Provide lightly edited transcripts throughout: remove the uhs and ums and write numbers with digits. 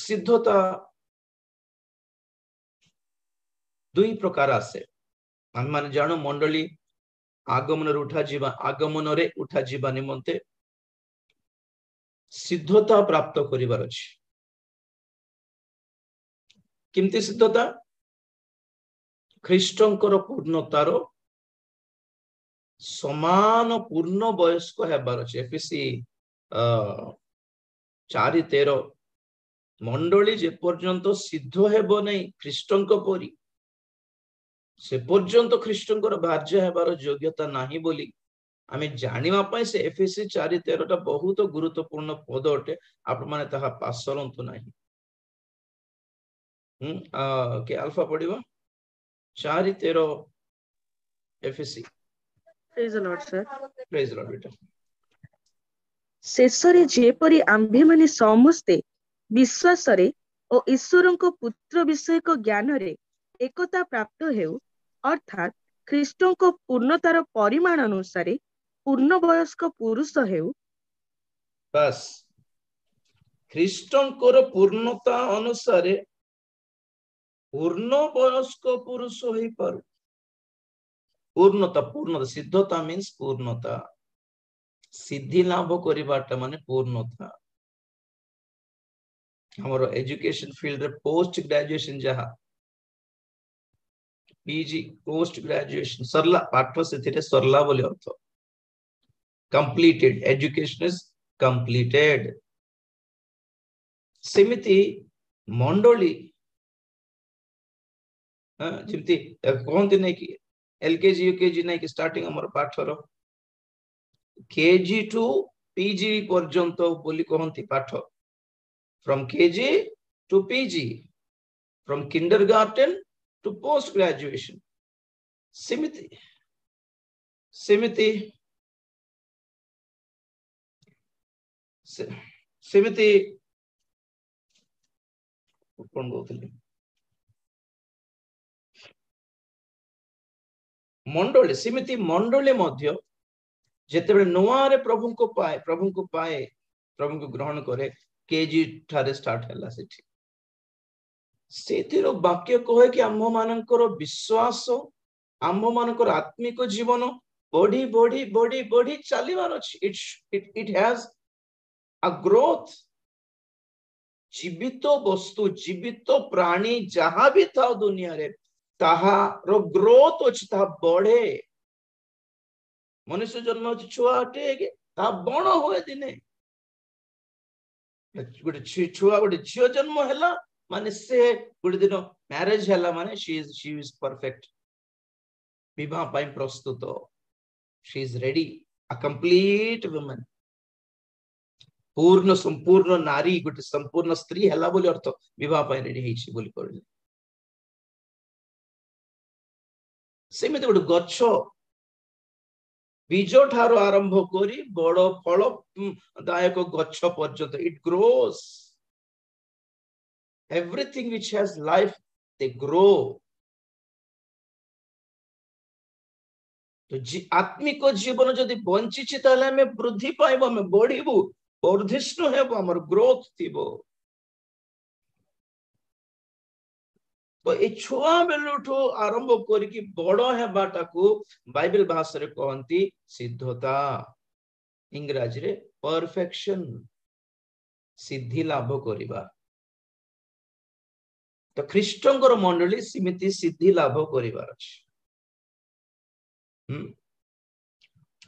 सिद्धता दुई प्रकार आसे आम मान जानो मंडली आगमन उठा जीवा निमंते सिद्धता प्राप्त करिवार अछि। किमती सिद्धता ख्रीष्टंकर पूर्णतार समान पूर्ण वयस्क हेबार अछि। एफएसी 4:13 मंडली जे पर्यंत सिद्ध हेबो नै ख्रीष्टंक परी से पर्यंत ख्रीष्टंकर भार्य हेबार योग्यता नाही बोली आमे जानिबा पय से एफएसी 4:13 टा बहुत गुरुत्वपूर्ण पद अटे। आप माने ताहा पास करंतु नाही। के अल्फा पढ़िबा 4:13 एफएसी। Praise the lord sir. Praise the lord बेटा। शेषरे जेपरी आम्भे माने समस्ते विश्वास रे ओ ईश्वरको पुत्र विषयक ज्ञान रे एकता प्राप्त हेउ अर्थात ख्रीष्टको पूर्णतार परिमाण अनुसार पूर्ण वयस्क पुरुष हेउ। बस ख्रीष्टंकर पूर्णता अनुसार पूर्ण वयस्क पुरुष होई पारु। पूर्णता सिद्धता मीन्स पूर्णता सिद्धि लाभ करिबाटा माने पूर्णता। हमर एजुकेशन फील्ड रे पोस्ट ग्रेजुएशन जहा पीजी पोस्ट ग्रेजुएशन सरला पाठ से सरला बोली अर्थ कंप्लीटेड एजुकेशन इज कंप्लीटेड। सेमिति मंडली जिमती कहते नहीं कि एलकेजी यूकेजी नहीं कि स्टार्टिंग हमर पाठर केजी टू पीजी पर्यंत बोली कहती पाठ from KG to PG from kindergarten to post graduation. सेमिति सेमिति सेमिति कौन कहते मंडली सेमिति मंडली मध्य जेते नुआ रे प्रभु को पाए प्रभु को ग्रहण करे केजी ठारे स्टार्ट हैला सेठी सेथिरो वाक्य कहे कि आम्भ मानकर विश्वास आम्भ मानकर आत्मिक जीवन बढ़ी बढ़ी बढ़ी बढ़ी चलिबार अछि। It has a growth. जीवित वस्तु जीवित प्राणी जहां भी था दुनिया रे ताहारो ग्रोथ अछि ता बढ़े। मनुष्य जन्म छुआ हटे ता बण हुए दिने गोटे छुआ गोटे झियो जन्म हैला माने से गोटे दिन मैरिज हैला माने शी इज परफेक्ट विवाह पाई प्रस्तुत she is ready a complete woman पूर्ण संपूर्ण नारी गोटे संपूर्ण स्त्री हैला बोली अर्थ विवाह पाई रेडी हेछि बोली कहले। सेमिति गोटे गच्छ बीज ठारो आरंभ करी बड़ फल दायक गच्छ पर्यंत it grows everything which has life they grow. तो आत्मिक जीवन जदि बंची ताले हमें वृद्धि पाइब हमें बढ़िबू वर्धिष्णु हेबो हमर ग्रोथ थिबो। तो ए छुआ बेलुठू आरंभ करके बड़ हेबाटा को बाइबल भाषा रे कहंती सिद्धता इंग्रजी रे परफेक्शन सिद्धि लाभ करिबा। तो ख्रीष्टंकर मंडली सिमिति सिद्धि लाभ करिबार अछि।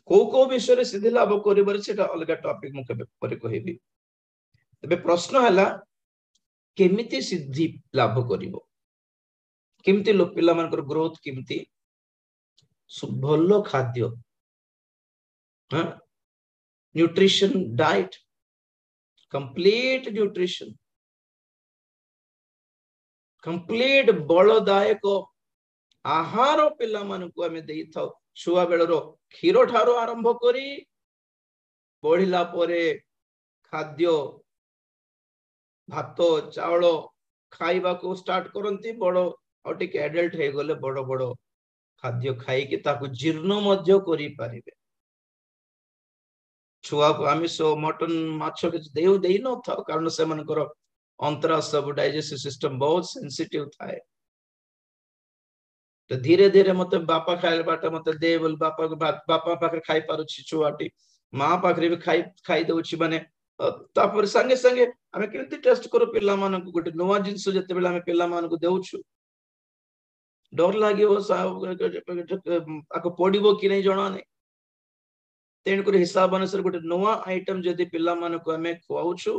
को विषय सिद्धि लाभ करिबार सेटा अलग टॉपिक मु केबे पर कहबी। तबे प्रश्न हैला केमिति सिद्धि लाभ करिवो केमती लोक पिला मानकर ग्रोथ केमती भलो खाद्य nutrition diet complete nutrition complete बलदायक आहार पिला मानकु हमें देई थाउ। छुआ बेलरो क्षीर ठारो आरंभ करी बढ़िला परे खाद्य भात चावल खाइबा को स्टार्ट करंती बड़ और टिके एडल्ट हे गले बड़ बड़ खाद्य खाई कि ताकु जीर्ण मध्य करि पारिबे। छुआ को आमिष मटन माछ के देउ देई न था कारण से मानकर अंतरा सब डाइजेस्टिव सिस्टम बहुत सेंसिटिव थाए तो धीरे धीरे मत बापा खाइल बाट मत दे बोल बापा बापा पाखरे खाई पारुछि छुआटी मां पाखरे भी खाई दउछि माने तापर संगे संगे आमे केमति टेस्ट करो पिल्ला मानन को गोटे नवा जिंस जते बेला आमे पिल्ला मान को देउछु डर लागियो आको पडिबो कि नै जणा नै तेन को हिसाब अनुसार गोटे नवा आइटम जदि पिल्ला मान को आमे खुआउछु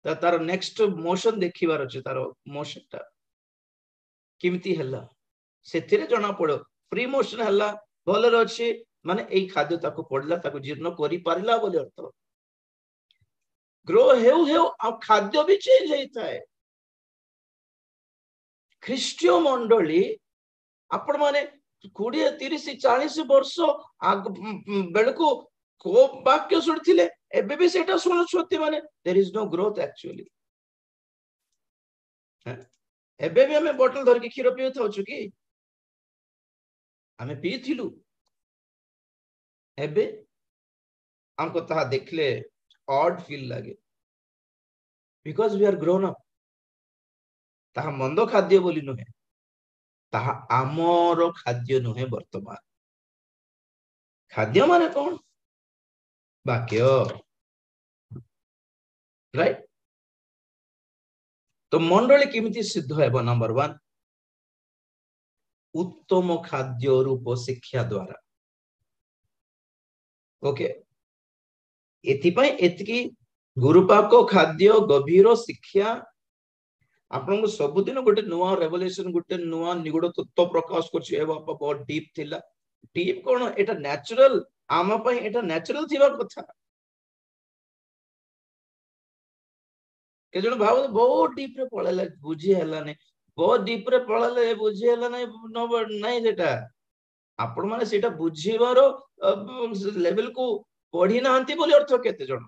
त तार नेक्स्ट मोशन देखिबार अछि तार मोशन ता किमती हल्ला सेथिरे जणा पड़ो फ्री मोशन हल्ला भलर अछि माने एई खाद्य ताको पडला ताको जीर्ण करि पारिला बोली अर्थ ग्रो हेउ हेउ आ खाद्य भी चेंज हेइताय ख्रिस्टियो मंडली आपण माने 20 30 40 वर्ष बेलको को वाक्य सुनथिले एबे भी सेटा सुनुछोती माने there is no growth actually एबे भी हमें बोतल धर के खीर पियो थाउछु की हमें पीथिलु एबे हमको ताहा देखले ऑड फील लगे because we are grown up ताहा मंदो खाद्य बोली नुहे ताहा आमर खाद्य नुहे वर्तमान खाद्य माने कौन वाक्य राइट तो मंडली किमिति सिद्ध हेबो नंबर 1 उत्तम खाद्य रूप शिक्षा द्वारा ओके एथिपाई एतकी गुरुपाक खाद्य गभीर शिक्षा आपन को सब दिन गोटे नुआ रेवलेशन गोटे नुआ निगुड़ तत्व प्रकाश करछि ए बापा बहुत डीप थिला डीप कोन एटा नेचुरल आमा पई एटा नेचुरल थिबा कथा के जण भाव बहुत डीप रे पळेला बुझी हला नै बहुत डीप रे पळले बुझी हला नै नो नै जेटा आपण माने सेटा बुझीबारो लेवल को पढी नांती बोली अर्थ केते जण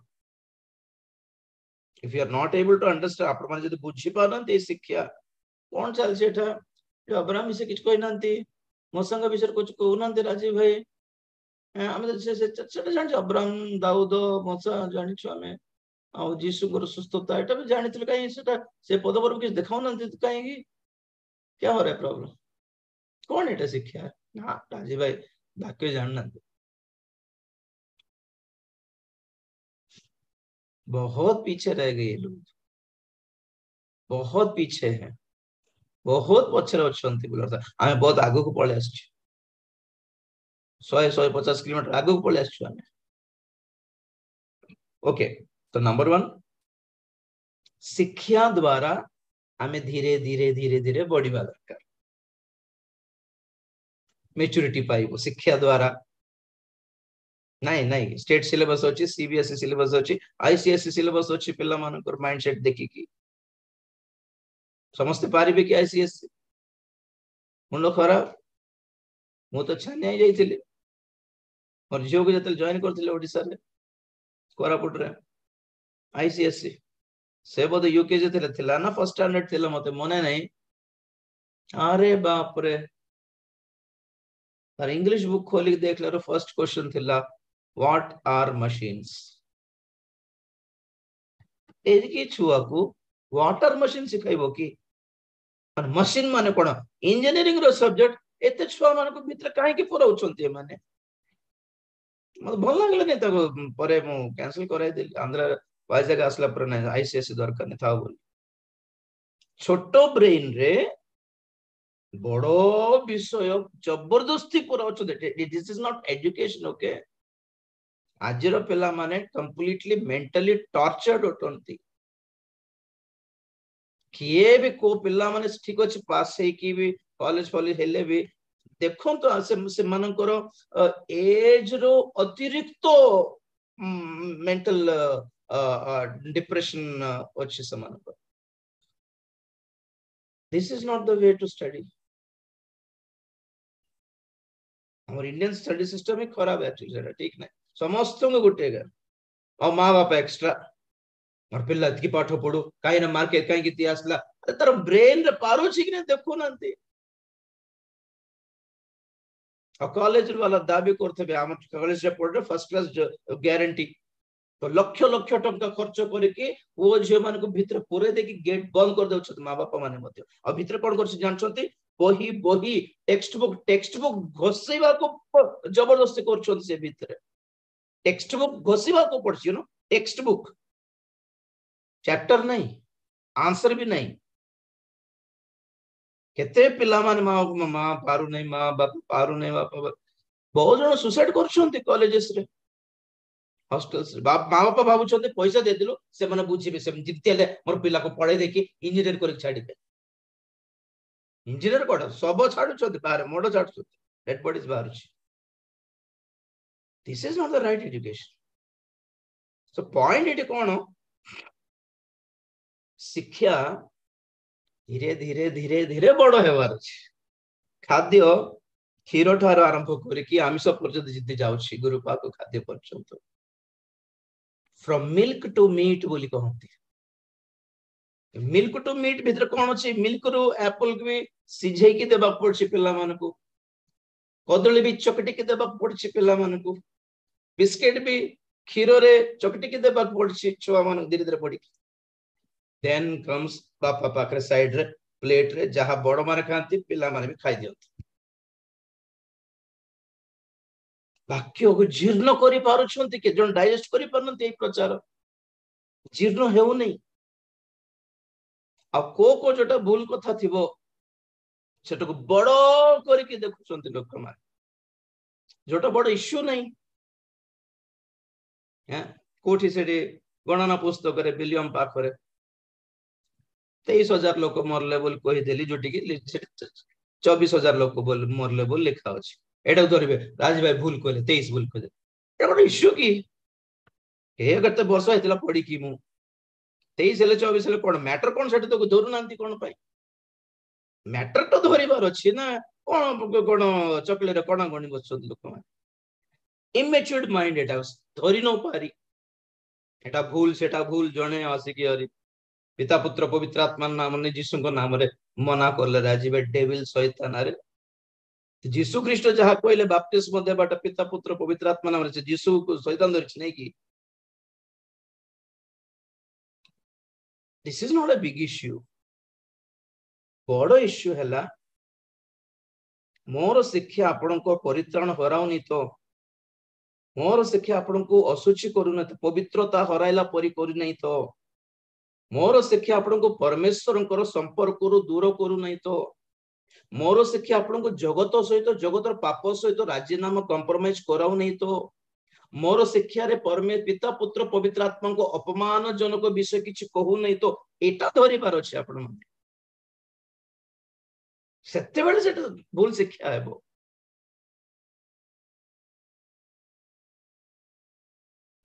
if you are not able to understand आपण माने जदी बुझी पानंती शिक्षा कोन चल सेटा जो अब्राहम से किछ कोइ नांती मोसंग विषय कुछ को नांती राजीव भाई हम से सेटा जानि अब्राहम दाऊद मोसा जानि छु हमें आ जीसु को सुस्थता एटा भी जानिथिल काई सेटा से पद पर किछ देखाउ नांती काई की क्या हो रे प्रॉब्लम कौन एटा शिक्षा हां राजीव भाई वाक्य जान नांती बहुत पीछे रह गए लोग बहुत पीछे हैं बहुत पछरे अछंती बोलता हमें बहुत आगो को पळे आछी 100-150 किलोमीटर आगो को पळे आछी हमें ओके तो नंबर 1 शिक्षा द्वारा हमें धीरे धीरे धीरे धीरे बढ़िबा दरकार मैच्योरिटी पाइबो शिक्षा द्वारा नहीं नहीं स्टेट सिलेबस अछि सीबीएसई सिलेबस अछि आईसीएसई सिलेबस अछि पिल्ला मानकर माइंडसेट देखि की समस्त पारिबे कि आईसीएसई मुंड खराब मु तो छानिया जाइथिले और जियो को जतल जॉइन करथिले ओडिसा रे कोरापुट रे आईसीएसई से बोध यूकेजी थिला ना फर्स्ट स्टैंडर्ड थिला मते मने नहीं अरे बाप रे तार इंग्लिश बुक खोली देख ले फर्स्ट क्वेश्चन थिला व्हाट आर मशीन्स एजकी छुआ को वाटर मशीन सिखाइबो की और मशीन माने कोन इंजीनियरिंग रो सब्जेक्ट एते छुआ मान को भीतर काहे की पुराउचंती माने मत भल लागले नै त परे मु कैंसिल कराई दिल आंध्र वाइजग आसला पर नै आईसीएसई दरकार नै था बोल छोटो ब्रेन रे बड़ो विषय जबरदस्ती पुराउछ this is not education okay आजिरो पिला माने कंप्लीटली मेंटली टॉर्चर्ड होतंती किए भी को पिला माने ठीक अछि पास हे की भी कॉलेज फॉलेज हेले भी देखो तो से मानकर एज रो अतिरिक्त मेंटल डिप्रेशन अछि समान this is not the way to study हमर इंडियन स्टडी सिस्टम ही खराब है ठीक नहीं समस्त को गुटे और माँ बाप एक्स्ट्रा और पिल्ला की पाठ पढ़ू कहीं ना मार्केट कहीं की आसला तार ब्रेन रे पारो छी कि देखो नांती और कॉलेज वाला दाबी करथबे हम कॉलेज रे पढ़े फर्स्ट क्लास गारंटी तो लक्ष लक्ष टंका खर्च करके पुओ झील मान भितर पुरे देखिए गेट बंद कर दउछत माँ बापा माने मध्य आ भितर कोन कर जानछंती बही बही टेक्स्ट बुक घोषैबा को जबरदस्ती करछंती से भितर टेक्स्ट बुक घोषैबा को पड़छि नो टेक्स्ट बुक चैप्टर नहीं आंसर भी नहीं केते पिला मान माँ पारु नहीं माँ बाप पारु नहीं बापा बहुत जन सुसाइड करछंती कॉलेजेस रे हॉस्टल्स रे बाप माँ बापा भाबुछंती पैसा दे दिलो से माने बुझिबे से जिते हेले मोर पिला को पढ़े देखि इंजीनियर कर छाड़ी दे इंजीनियर कोड सब छाडुछंती बाहर मोड छाडुछंती डेड बॉडीज बाहर this is not the right education so point it कोन शिक्षा धीरे धीरे धीरे धीरे बड़ हेबार अछि खाद्य क्षीर ठार आरंभ करके आमिष पर्यंत जिते जाउछि गुरुपाक खाद्य पर्यंत फ्रॉम मिल्क टू मीट बोली कहते मिल्क टू मीट भीतर कौन अच्छी मिल्क रु एप्पल भी सिझे की देबा पड़छि पिला मान को कदली भी चकटी की देबा पड़छि पिला मान को बिस्किट भी क्षीर रे चकटी की देबा पड़छि छुआ मान धीरे धीरे पड़ी देन कम्स बापा पाखरे साइड रे प्लेट रे जहा बड़ माने खांती पिला माने भी खाई दियंती वाक्य को जीर्ण करि पारुछंती के जन डाइजेस्ट करि पारनंती ए प्रचार जीर्ण हेउ नै आ को जोटा भूल कथा थिबो सेटा को बड़ करके देखुछंती लोक माने जोटा बड़ इश्यू नै हैं कोठी सेडी गणना पुस्तक रे विलियम पाखरे 23,000 लोक मरले बोल कहि देली जोटी की 24,000 लोक बोल मरले बोल लिखा अछि एटा धरबे राज भाई भूल कहले 23 भूल कहले ए बड़ इश्यू की ए गते वर्ष हेतला पड़ी की मु 23 हेले 24 हेले कोन मैटर कोन सेट तो धरु नांती कोन पाई मैटर तो धरिबार अछि ना कोन कोन चकले रे कोन गणी बसछन लोक माने इमेच्योर्ड माइंड एटा धरि न पारी एटा भूल सेटा भूल जणे आसी की हरि पिता पुत्र पवित्र आत्मा नाम ने यीशु को नाम रे मना करले राजीबे डेविल शैतान रे यीशु ख्रीष्ट जहा कहले बपतिस्म देबाटा पिता पुत्र पवित्र आत्मा नाम रे यीशु को शैतान धरछि नै की this is not a big issue बड़ इश्यू हैला मोर शिक्षा आपन को परित्राण हराउनी तो मोर शिक्षा आपन को असुचि करू न तो पवित्रता हराइला परि करू नै तो मोर शिक्षा आपन को परमेश्वर संपर्क दूर करू नहीं तो मोर शिक्षा आपन को जगत सहित जगतर पाप सहित राजीनामा कंप्रोमाइज कराऊ नहीं तो मोर शिक्षा रे पिता पुत्र पवित्र आत्मा को अपमान जनक विषय किछि कहू नहीं तो एटा धरि पार अछि आपन मन सत्य बेले से भूल शिक्षा हेबो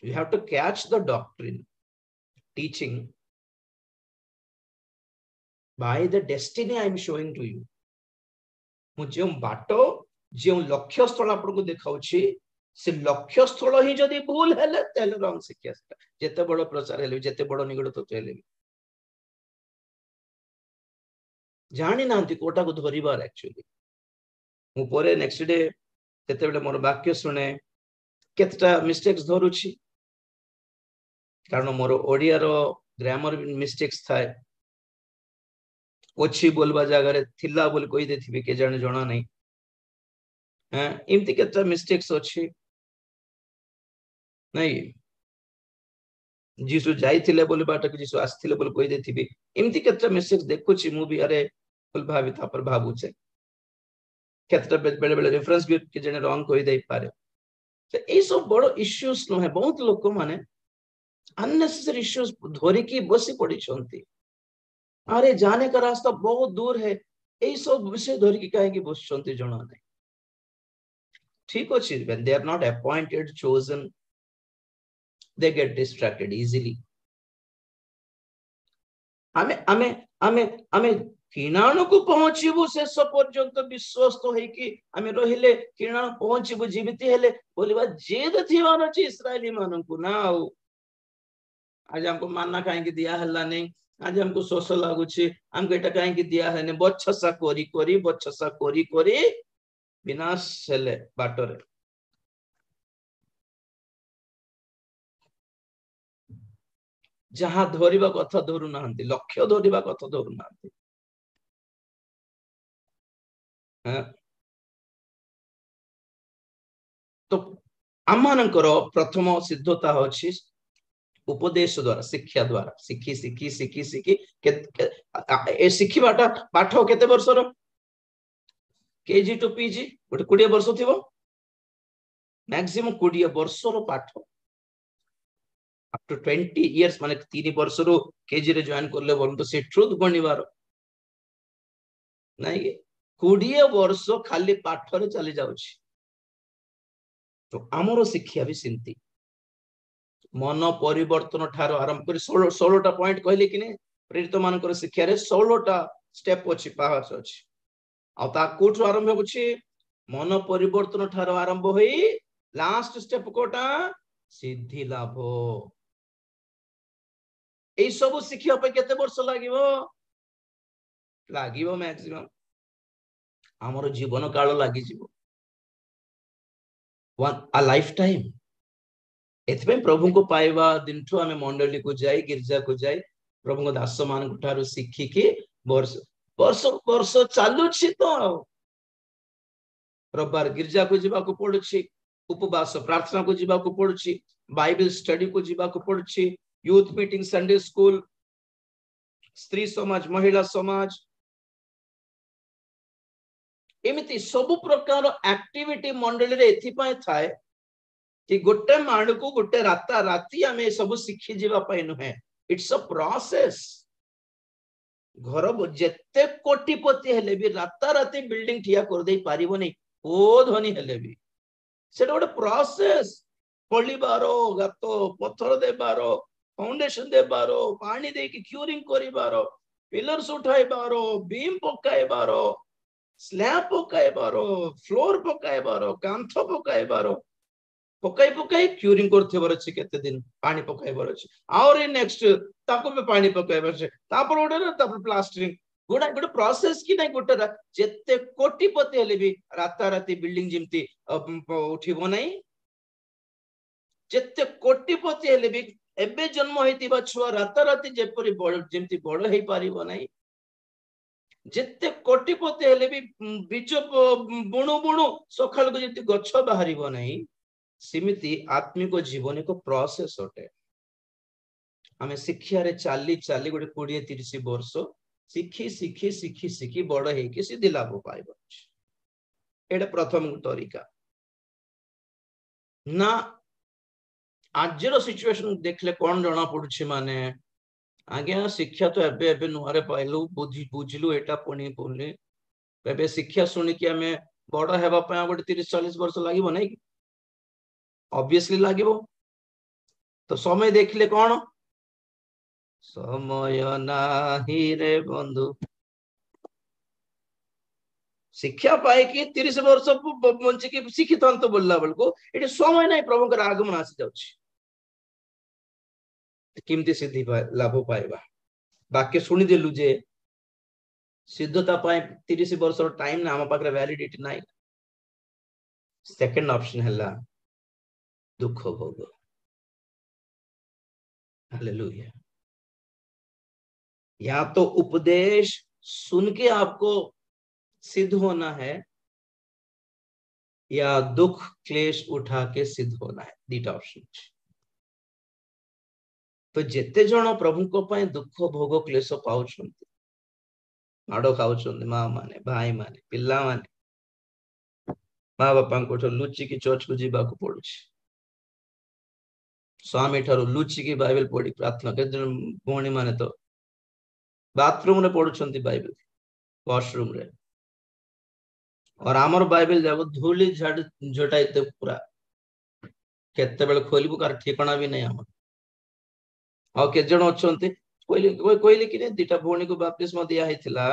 you have to catch the doctrine teaching by the destiny I am showing to you मुझे बाटो जो लक्ष्य स्थल आपको देखाउछि से लक्ष्य स्थल ही जदी भूल हेले तेले रंग शिक्षा जेते बड़ प्रचार हेले जेते बड़ निगड़ तत्व हेले जानि नांती कोटा को धरिबार एक्चुअली मु परे नेक्स्ट डे तेते बेले मोर वाक्य सुने केतटा मिस्टेक्स धरुछि कारण मोर ओडिया रो ग्रामर मिस्टेक्स थाए ओछि बोलबा जगह रे थिला बोल कहि देथिबे के जाने जणा नै हैं इमति केतटा मिस्टेक्स अछि नै जीसु जाइथिले बोल बाट के जीसु आस्थिले बोल कहि देथिबे इमति केतटा मिस्टेक्स देखुछि मु भी अरे बोल भाबी था पर भाबुचे केतटा बेले बेले रेफरेंस भी के जाने रॉन्ग कहि दे पारे तो ए सब बड़ इश्यूज न है बहुत लोक माने अननेसेसरी इश्यूज धरि की बसी पड़ी छंती अरे जाने का रास्ता बहुत दूर है यही सब विषय धर की कहेंगे बसुंती जना नहीं ठीक अच्छे when they are not appointed chosen they get distracted easily आमे किणाणु को पहुंचीबु शेष पर्यंत विश्वस्त होई कि आमे रहिले किणाणु पहुंचीबु जीवित हेले बोलिबा जेद थिवान अछि इस्राएली माननकु ना आज हमको मानना कहीं दिया हल्ला नहीं आज हमको शोष लगुच हमको एटा कहीं दिया है बछसा कोरी विनाश हेले बाटरे जहाँ धरिबा कथा धरु नाहंती, लक्ष्य धरिबा कथा धरु नाहंती। तो आमମାନଙ୍କର प्रथम सिद्धता होछि उपदेश द्वारा, शिक्षा द्वारा, शिखी शिखी शिखी शिखी ए शिखिबाटा पाठ केते वर्षर केजी टू पीजी गोटे 20 वर्ष थिबो, मैक्सिमम 20 वर्षर पाठ अप टू 20 इयर्स माने 3 वर्ष रो केजी रे जॉइन करले बोल तो से ट्रुथ गणिबार नाही 20 वर्ष खाली पाठ रे चली जाउछि। तो आमरो शिक्षा भी सिंती मन परिवर्तन ठार आरंभ कर 16टा पॉइंट कहले कि ने प्रेरित मानकर शिक्षा रे 16टा स्टेप अछि, पाहच अछि। आ ता कोठ आरंभ होछि मन परिवर्तन ठार आरंभ होई लास्ट स्टेप कोटा सिद्धि लाभ। एई सब शिक्षा पे केते वर्ष लागिवो मैक्सिमम हमर जीवन काल लागि जीवो, वन अ लाइफ टाइम। एथबे प्रभु को पाइबा दिन ठो आमे मंडली को जाई, गिरजा को जाई, प्रभु को दास मान को ठारो शिखी की वर्ष वर्ष वर्ष चालू छी। तो रविवार गिरजा को जीवा को पड़ुछि, उपवास प्रार्थना को जीवा को पड़ुछि, बाइबल स्टडी को जीवा को पड़ुछि, यूथ मीटिंग, संडे स्कूल, स्त्री समाज, महिला समाज, एमिति सब प्रकार एक्टिविटी मंडली रे एथि पाए थाए कि गोटे माण को गोटे राता राती आमे सब शिखी जीवा पाए नुहे। It's a process. घर जेते कोटिपति हेले भी राता राती बिल्डिंग ठिया कर दे पारिबो नै, ओ धनी हेले भी सेटा गोटे प्रोसेस। पलिबारो, गातो पत्थर देबारो, फाउंडेशन देबारो, पानी दे कि क्यूरिंग करिबारो, पिलर्स उठाइबारो, बीम पकाइबारो, स्लैब पकाइबारो, फ्लोर पकाइबारो, कांथ पकाइबारो, पकाई पकाई क्यूरिंग करथेबर अछि, केते दिन पानी पकाइबर अछि, और नेक्स्ट ताको में पानी पकाइबर अछि, तापर ओडर तापर प्लास्टरिंग गोडा गोटे प्रोसेस कि नै। गोटे जेते कोटिपति हेले भी राता राती बिल्डिंग जिमती उठिबो नै, जेते कोटिपति हेले भी एबे जन्म हेतिबा छुआ राता राती जेपरि जेमती बड़ हेई पारिबो नै। जेते कोटिपति हेले भी बीज बुणु बुणु सखाल को जेते गछ बाहरिबो नै, सिमिति आत्मिक जीवन को प्रोसेस होटे। आमे शिक्षा रे चाली चाली गोटे 20-30 वर्ष शिखी शिखी शिखी शिखी बड़ हे कि सिद्धि लाभ पाइबो। एटा प्रथम तरीका ना। आजर सिचुएशन देखले कोन जणा पडुछि माने आज्ञा शिक्षा तो एबे एबे नुआरे पाइलु बुझिलु एटा पुणी पुणी एबे शिक्षा सुनि कि आमे बड़ हेबा पय गोटे 30-40 वर्ष लागिबो नै? ऑब्वियसली लागिबो। तो समय देखले कोन समय नाही रे बंधु। शिक्षा पाए कि 30 वर्ष बंची कि शिक्षित तो बोलला बेलको एटी समय नाही, प्रभु के आगमन आसी जाउछि। किमती सिद्धि लाभ पाइबा वाक्य सुनी देलु जे सिद्धता पाए 30 वर्ष टाइम ना हम पाखरे वैलिडिटी नाही। सेकंड ऑप्शन हला दुख भोग। हालेलुया। या तो उपदेश सुन के आपको सिद्ध होना है, या दुख क्लेश उठा के सिद्ध होना है। दीटा ऑप्शन। तो जेते जण प्रभु को पाए दुख भोग क्लेश पाउछंती, माडो खाउछंती, माँ माने, भाई माने, पिल्ला माने, माँ बापा को लुचि की चर्च को जीवा को पड़ुछि, स्वामी ठारू लुचि की बाइबल पढ़ी प्रार्थना के भौणी माने तो बाथरूम रे पढ़ुछंती बाइबल, वॉशरूम रे, और आमर बाइबल जाबो धूली झड़ झटाइते पूरा केते बेल खोलिबु कार ठिकाना भी नहीं हमर। और के जण अछंती कोइली कि दीटा भौणी को बपतिस्मा दिया हेतिला,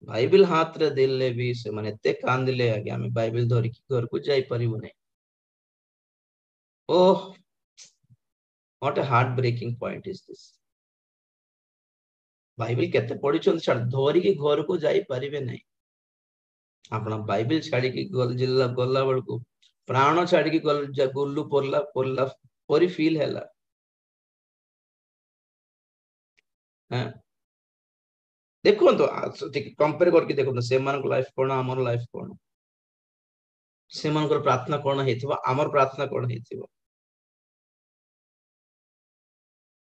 बाइबल हाथ रे देले भी से माने ते कांदिले आगे हम बाइबल धरि की घर को जाई परिबो नै। Oh what a heart breaking point is this. Bible केते पढि छन छाड़ धरि की घर को जाई परिबे नै। आपना बाइबल छाड़ी की गल जिल्ला गल्ला बेल को प्राण छाड़ी की गल गुल्लू पड़ला पड़ी फील हैला। हाँ देखो तो कंपेयर करके देखो से लाइफ कौन आमर लाइफ कौन से प्रार्थना कौन है आमर प्रार्थना कौन है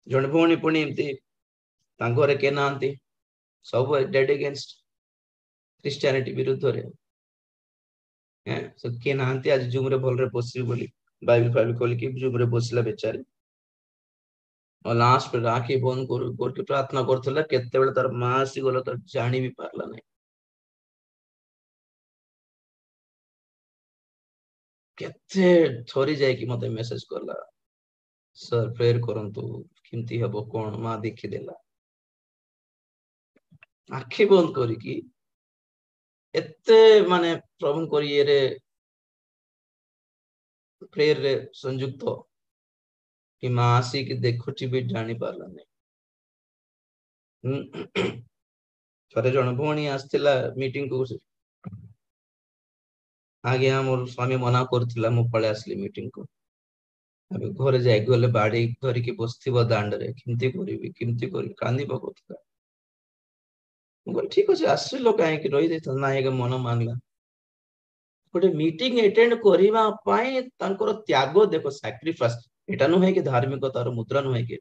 जन भौणी पुणी एमती घरे के ना सब डेड अगेंस्ट क्रिश्चियनिटी विरुद्ध रे किए ना आज जूम रे भल रे बस बाइबल फाइबल खोल के जूम रे बसला बेचारी और लास्ट राखी बंद कर प्रार्थना करथला केते बेले तार मां आसी गलो तो जानी भी पारला नहीं केते थोरी जाय कि मते मेसेज करला सर प्रेयर करंतु किमती हबो कोन मां देखि देला आखि बंद करी कि एते माने प्रभु को ये रे प्रेयर रे संयुक्त कि मां आसी कि देखुची भी जानी पारला नहीं थरे जन भौणी आस्थिला मीटिंग को आगे मोर स्वामी मना करथिला मु पळे आसली मीटिंग को अबे घरे जाय गले बाड़ी धरी के बसथिबो दांड रे किमती करी कांदी पकोथला मु कहली ठीक अछि आसलो काहे कि रहि देत ना एगे मन मानला गोटे मीटिंग अटेंड करिवा पाए तांकर त्याग देखो सैक्रिफाइस एटा नु है कि धार्मिकतार मुद्रा नु है कि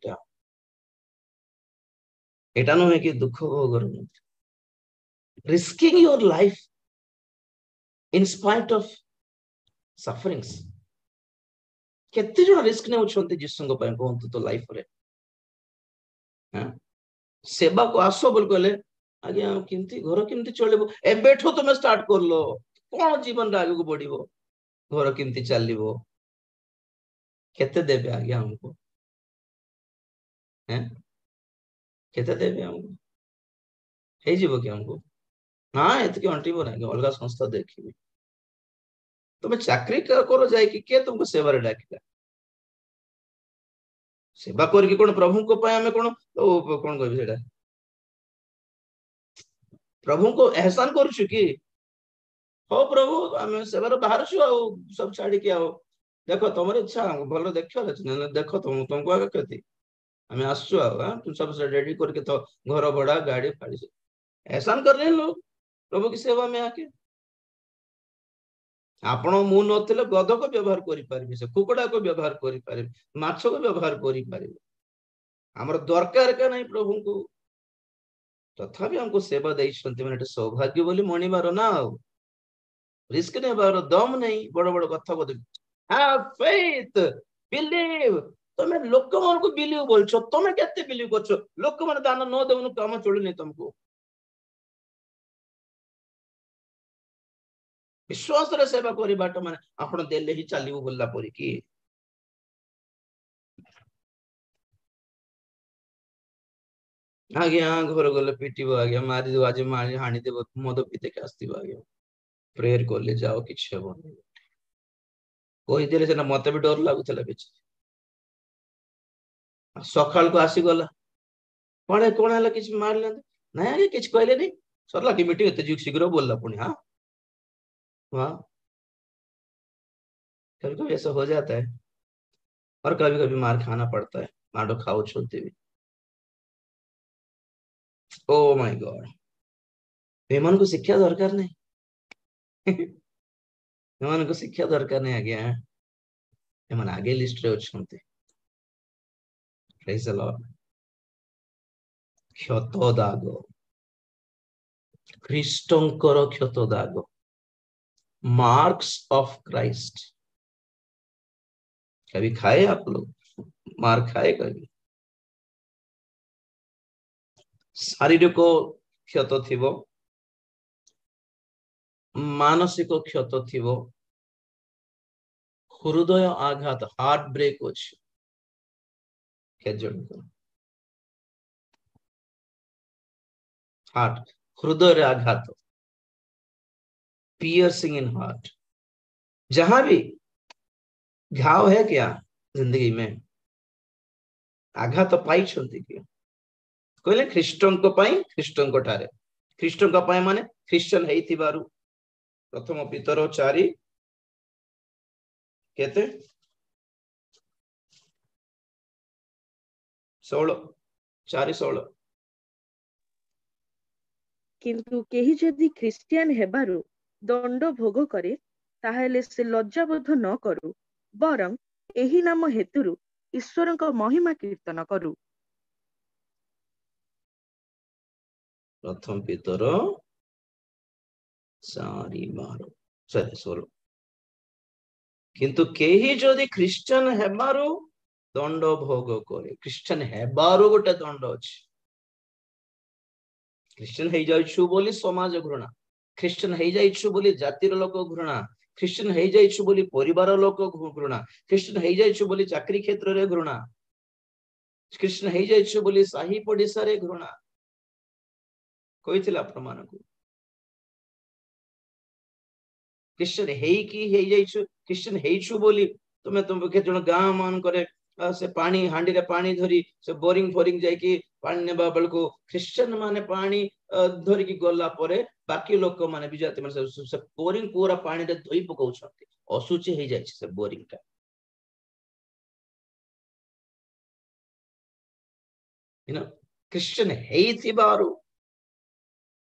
एटा नु है कि दुख भोगर risking your life in spite of sufferings केते जण रिस्क ने उछंती जिसुंग पय कोंतु तो लाइफ रे हां सेवा को आसो बोल कहले आज्ञा किमती घर किमती चलेबो एबेठो तुमे स्टार्ट करलो कोन जीवन रे आगे को बढ़िबो घर किमती चलिबो केते देबे आज्ञा हमको हैं केते देबे हमको हे जीवो कि हमको ना एत के अंटिबो ना अलगा संस्था देखिबी तुमे चाकरी करो जाय कि के तुमको सेवा रे डाकिला सेवा करके कोन प्रभु को पाए हमें कोन कोन कहबी सेटा प्रभु को एहसान करूछु कि हो प्रभु आम सेवार बाहर छु सब छाड़ी के आओ देखो तुम इच्छा भल देखो देखो तुमको आगे कति आम आसु तुम सब रेडी करके तो घर भड़ा गाड़ी फाड़ी एहसान कर रहे हैं लोग प्रभु की सेवा में आके आपण मु नथिले गध को व्यवहार करि पारिबे से कुकुड़ा को व्यवहार करि पारिबे माछ को व्यवहार करि पारिबे हमर दरकार का नहीं प्रभु को तथापि हमको सेवा दैछन्ति माने सौभाग्य बोली मणिमार ना रिस्क ने बार दम नहीं बड़ बड़ कथा बोल हैव फेथ बिलीव तमे लोक मन को बिलीव बोलछो तमे केते बिलीव करछो लोक मन दान न देउनु काम चलु नहीं तुमको विश्वास रे सेवा करी बाट माने आपण देले ही चालिबो बोलला परी की आगे घर गले पिटिबो आगे मारी दो आज मारी हानि देबो मद पीते के आस्तिबो आगे प्रेयर करले जाओ किछ हेबो कोई दिले से ना मते भी डर लागुतला बेच सकाल को आसी गला कोण हला किछ मारले ना आगे किछ कहले नहीं सरला की मीटिंग एते शीघ्र बोलला पुनी हां वाह कभी कभी ऐसा हो जाता है और कभी कभी मार खाना पड़ता है मारो खाओ छोड़ते भी ओ माय गॉड एमन को शिक्षा दरकार नहीं एमन को शिक्षा दरकार नहीं आगे एमन आगे लिस्ट रे अछंते प्रेज द लॉर्ड क्षत दाग ख्रीष्टंकर क्षत दाग मार्क्स ऑफ क्राइस्ट कभी खाए आप लोग मार खाए कभी शारीरिक क्षत थिबो मानसिक क्षत थिबो हृदय आघात हार्ट ब्रेक अछि हार्ट हृदय रे आघात पियर्सिंग इन हार्ट जहां भी घाव है क्या जिंदगी में आघात पाई छंती कि कहले ख्रीष्टन को ठारे ख्रीष्टन को पाए माने ख्रिश्चियन हेइतिबारु प्रथम पीतर 4 केते 16 4:16 କିନ୍ତୁ କେହି ଯଦି ଖ୍ରୀଷ୍ଟିଆନ ହେବାରୁ ଦଣ୍ଡ ଭୋଗ କରେ ତାହେଲେ ସେ ଲଜ୍ଜାବୋଧ ନ କରୁ, ବରଂ ଏହି ନାମ ହେତୁରୁ ଈଶ୍ୱରଙ୍କ ମହିମା କୀର୍ତ୍ତନ କରୁ। ପ୍ରଥମ ପିତର 4:12 କିନ୍ତୁ କେହି ଯଦି ଖ୍ରୀଷ୍ଟିଆନ ହେବାରୁ ଦଣ୍ଡ ଭୋଗ କରେ, ଖ୍ରୀଷ୍ଟିଆନ ହେବାରୁ ଗୋଟେ ଦଣ୍ଡ ଅଛି। ଖ୍ରୀଷ୍ଟିଆନ ହେଇଯାଇଛୁ ବୋଲି ସମାଜ ଘୃଣା, ଖ୍ରୀଷ୍ଟିଆନ ହେଇଯାଇଛୁ ବୋଲି ଜାତିର ଲୋକ ଘୃଣା, ଖ୍ରୀଷ୍ଟିଆନ ହେଇଯାଇଛୁ ବୋଲି ପରିବାର ଲୋକ ଘୃଣା, ଖ୍ରୀଷ୍ଟିଆନ ହେଇଯାଇଛୁ ବୋଲି ଚାକିରି କ୍ଷେତ୍ରରେ ଘୃଣା, ଖ୍ରୀଷ୍ଟିଆନ ହେଇଯାଇଛୁ ବୋଲି ସାହି ପଡିଶାରେ ଘୃଣା। କହିଥିଲା ଆପଣ ମାନଙ୍କୁ ଖ୍ରୀଷ୍ଟିଆନ ହେଇକି ହେଇଯାଇଛୁ, ଖ୍ରୀଷ୍ଟିଆନ ହେଇଛୁ ବୋଲି ତୁମେ କେତେ ଜଣ ଗାଁ ମାନଙ୍କରେ ସେ ପାଣି ହାଣ୍ଡିରେ ପାଣି ଧରି ସେ ବୋରିଂ ଫୋରିଂ ଯାଇକି ପାଣି ନେବା ବେଳକୁ ଖ୍ରୀଷ୍ଟିଆନ ମାନେ ପାଣି ଧରିକି ଗଲା ପରେ ବାକି ଲୋକମାନେ ବିଜାତି ମାନେ ସେ ବୋରିଂ ପୁରା ପାଣିରେ ଧୋଇ ପକଉଛନ୍ତି, ଅଶୁଚି ହେଇଯାଇଛି ସେ ବୋରିଂ ଟା। ଖ୍ରୀଷ୍ଟିଆନ ହେଇଥିବାରୁ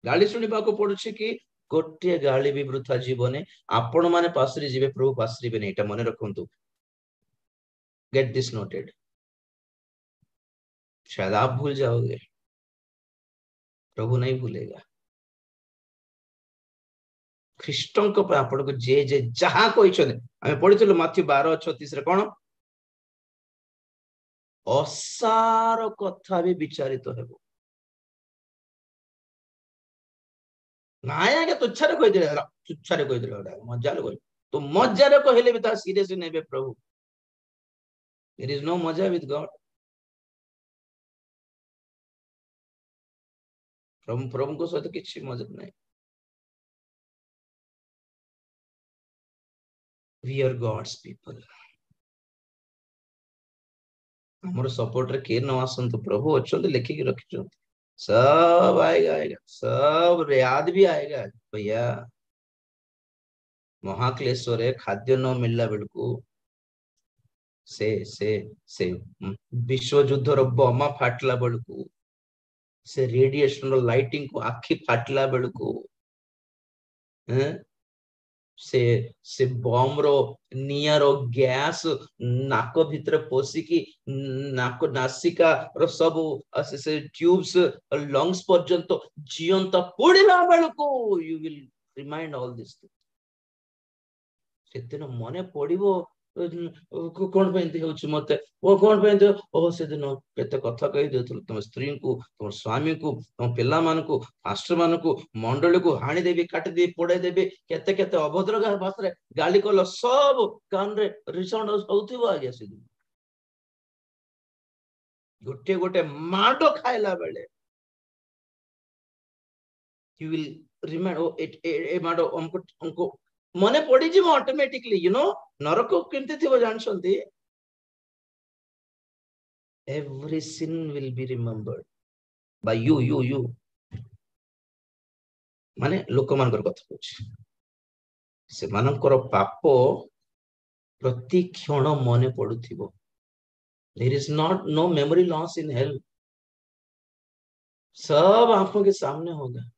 ଗାଳି ଶୁଣିବାକୁ ପଡୁଛି କି ଗୋଟିଏ ଗାଳି ବି ବୃଥା ଯିବନି, ଆପଣ ମାନେ ପାଶରି ଯିବେ, ପ୍ରଭୁ ପାଶରିବେନି, ଏଇଟା ମନେ ରଖନ୍ତୁ। Get this noted. शायद आप भूल जाओगे, प्रभु नहीं भूलेगा। ଖ୍ରୀଷ୍ଟଙ୍କ ପାଇଁ ଆପଣଙ୍କୁ ଯେ ଯେ ଯାହା କହିଛନ୍ତି, ଆମେ ପଢିଥିଲୁ ମାଥ୍ୟୁ 12:36 ରେ କଣ ଅସାର କଥା ବି ବିଚାରିତ ହେବ। ନାଇଁ ଆଜ୍ଞା ତୁଚ୍ଛାରେ କହିଦେଲେ, ତୁଚ୍ଛାରେ କହିଦେଲେ, ମଜାରେ କହିଲେ ତ ମଜାରେ କହିଲେ ବି ତା ସିରିୟସ ନେବେ ପ୍ରଭୁ। There is no ମଜା with God। ପ୍ରଭୁଙ୍କ ସହିତ କିଛି ମଜା ନାହିଁ। We are God's people। ଆମର ସପୋର୍ଟରେ କିଏ ନ ଆସନ୍ତୁ, ପ୍ରଭୁ ଅଛନ୍ତି, ଲେଖିକି ରଖିଛନ୍ତି, सब आएगा आएगा, सब याद भी आएगा भैया। महाक्लेशरे खाद्य न मिलला बेलू से विश्व युद्धर बमा फाटला बेलू से रेडिएशन लाइटिंग को आखि फाटला बेलू से बम रो नियारो गैस नाक भितर पशिकी नाक नासिका रो सब से ट्यूब्स लंग्स पर्यंत जीवंत पड़ला बेलू you will remind all this. सेदिन मन पड़ो कौन मत कौन सेदिन केते कथा कही देथुल तुम स्त्री को, तुम स्वामी को, तुम पिला मान को, मास्टर मान को, मंडली को हाणी देवी, काटी देवी, पोड़े देवी, केते केते अभद्र भाषा गाली कल सब कान रे रिसाउंड होउथिबो। आज्ञा सेदिन गोटे गोटे माड खाइला बेले यू विल रिमाइंड ओ ए माड हमको मने पड़ी जी ऑटोमेटिकली यू नो नरक केमते थिबो जानछंती। Every sin will be remembered by you माने लोक मानकर कथा कहूची से मानकर पाप प्रति क्षण मने पडुथिबो। There is not no memory loss in hell, सब आंखों के सामने होगा।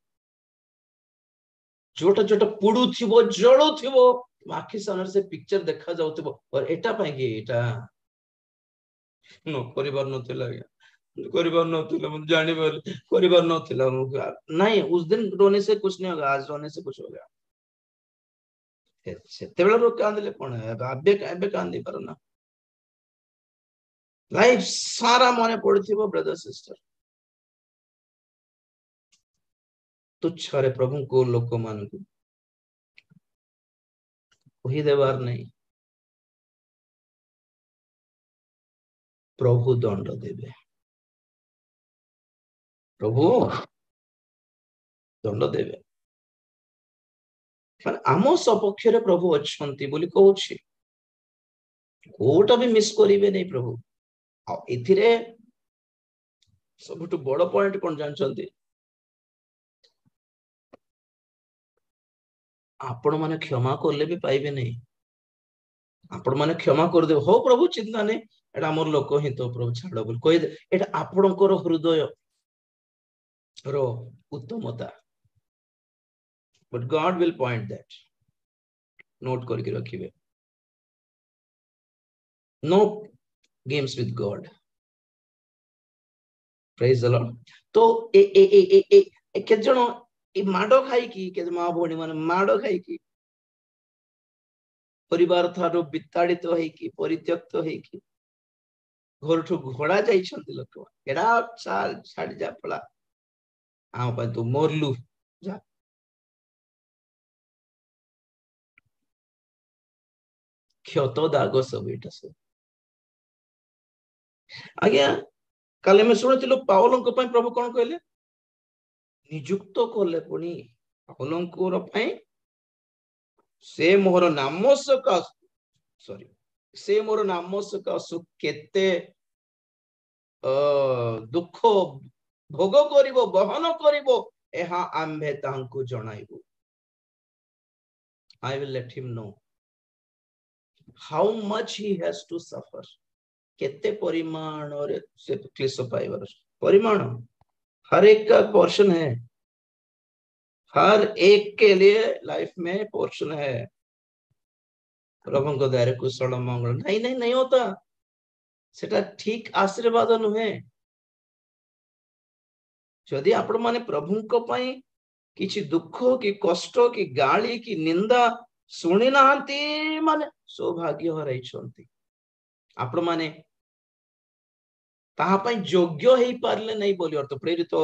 जोटा जोटा पुडू थिबो जळू थिबो आखि सामने से पिक्चर देखा जाउथिबो और एटा पई कि एटा नो परिवार नथिला परिवार नथिला हम जानि परिवार नथिला नहीं। उस दिन रोने से कुछ नहीं होगा, आज रोने से कुछ होगा। सेते बेला रो कांदले कोन है अबे कांदी पर ना लाइफ सारा मने पड़थिबो ब्रदर सिस्टर। तुच्छारे प्रभु को लोक मान को कही देवार नहीं, प्रभु दंड देवे, प्रभु दंड देवे। आम सपक्ष प्रभु अच्छी बोली कहूँ कोटा भी मिस करेंगे नहीं प्रभु। ए सब बड़ पॉइंट कौन जानते, आपण माने क्षमा करले भी पाइबे नहीं, आपण माने क्षमा कर दे हो प्रभु चिंता नहीं, एटा हमर लोक ही तो प्रभु छाड़ बोल कहि दे। एटा आपणकर हृदय रो उत्तमता but God will point that. Note करके रखिए. No games with God. Praise the Lord. तो କେତେ ଜଣ ଏ ମାଡ ଖାଇକି କେତେ ମା ଭଉଣୀ ମାନେ ମାଡ ଖାଇକି ପରିବାର ଠାରୁ ବିତାଡ଼ିତ ହେଇକି ପରିତ୍ୟକ୍ତ ହେଇକି ଘରଠୁ ଘୋଡା ଯାଇଛନ୍ତି ଲୋକ. ଏଡା ଛାଡି ଯା ପଳା ଆମ ପାଇଁ ତୁ ମରଲୁ ଯା. କ୍ଷତ ଦାଗ ସବୁ ଏଇଟା ସବୁ. ଆଜ୍ଞା କାଲି ଆମେ ଶୁଣିଥିଲୁ ପାଉଲଙ୍କ ପାଇଁ ପ୍ରଭୁ କଣ କହିଲେ? ନିଯୁକ୍ତ କଲେ ପୁଣି ପାଉଲଙ୍କର ପାଇଁ ସେ ମୋର ନାମ ସକାଶୁ ସେ ମୋର ନାମ ସକାଶୁ କେତେ ଦୁଃଖ ଭୋଗ କରିବ ବହନ କରିବ ଏହା ଆମ୍ଭେ ତାଙ୍କୁ ଜଣାଇବୁ. I will let him know how much he has to suffer. केते परिमाणरे से क्लेश पाइबार परिमाण हर एक का पोर्शन है. हर एक के लिए लाइफ में पोर्शन है. प्रभु को दया कुशल मंगल नहीं होता. सेटा ठीक आशीर्वाद नुहे. जदि आपण माने प्रभु को पई किछि दुख कि कष्ट कि गाली कि निंदा सुनी नांती माने सौभाग्य हराई छंती. आपण माने ताहा पई योग्य हेई पारले नहीं बोली अर्थ. प्रेरित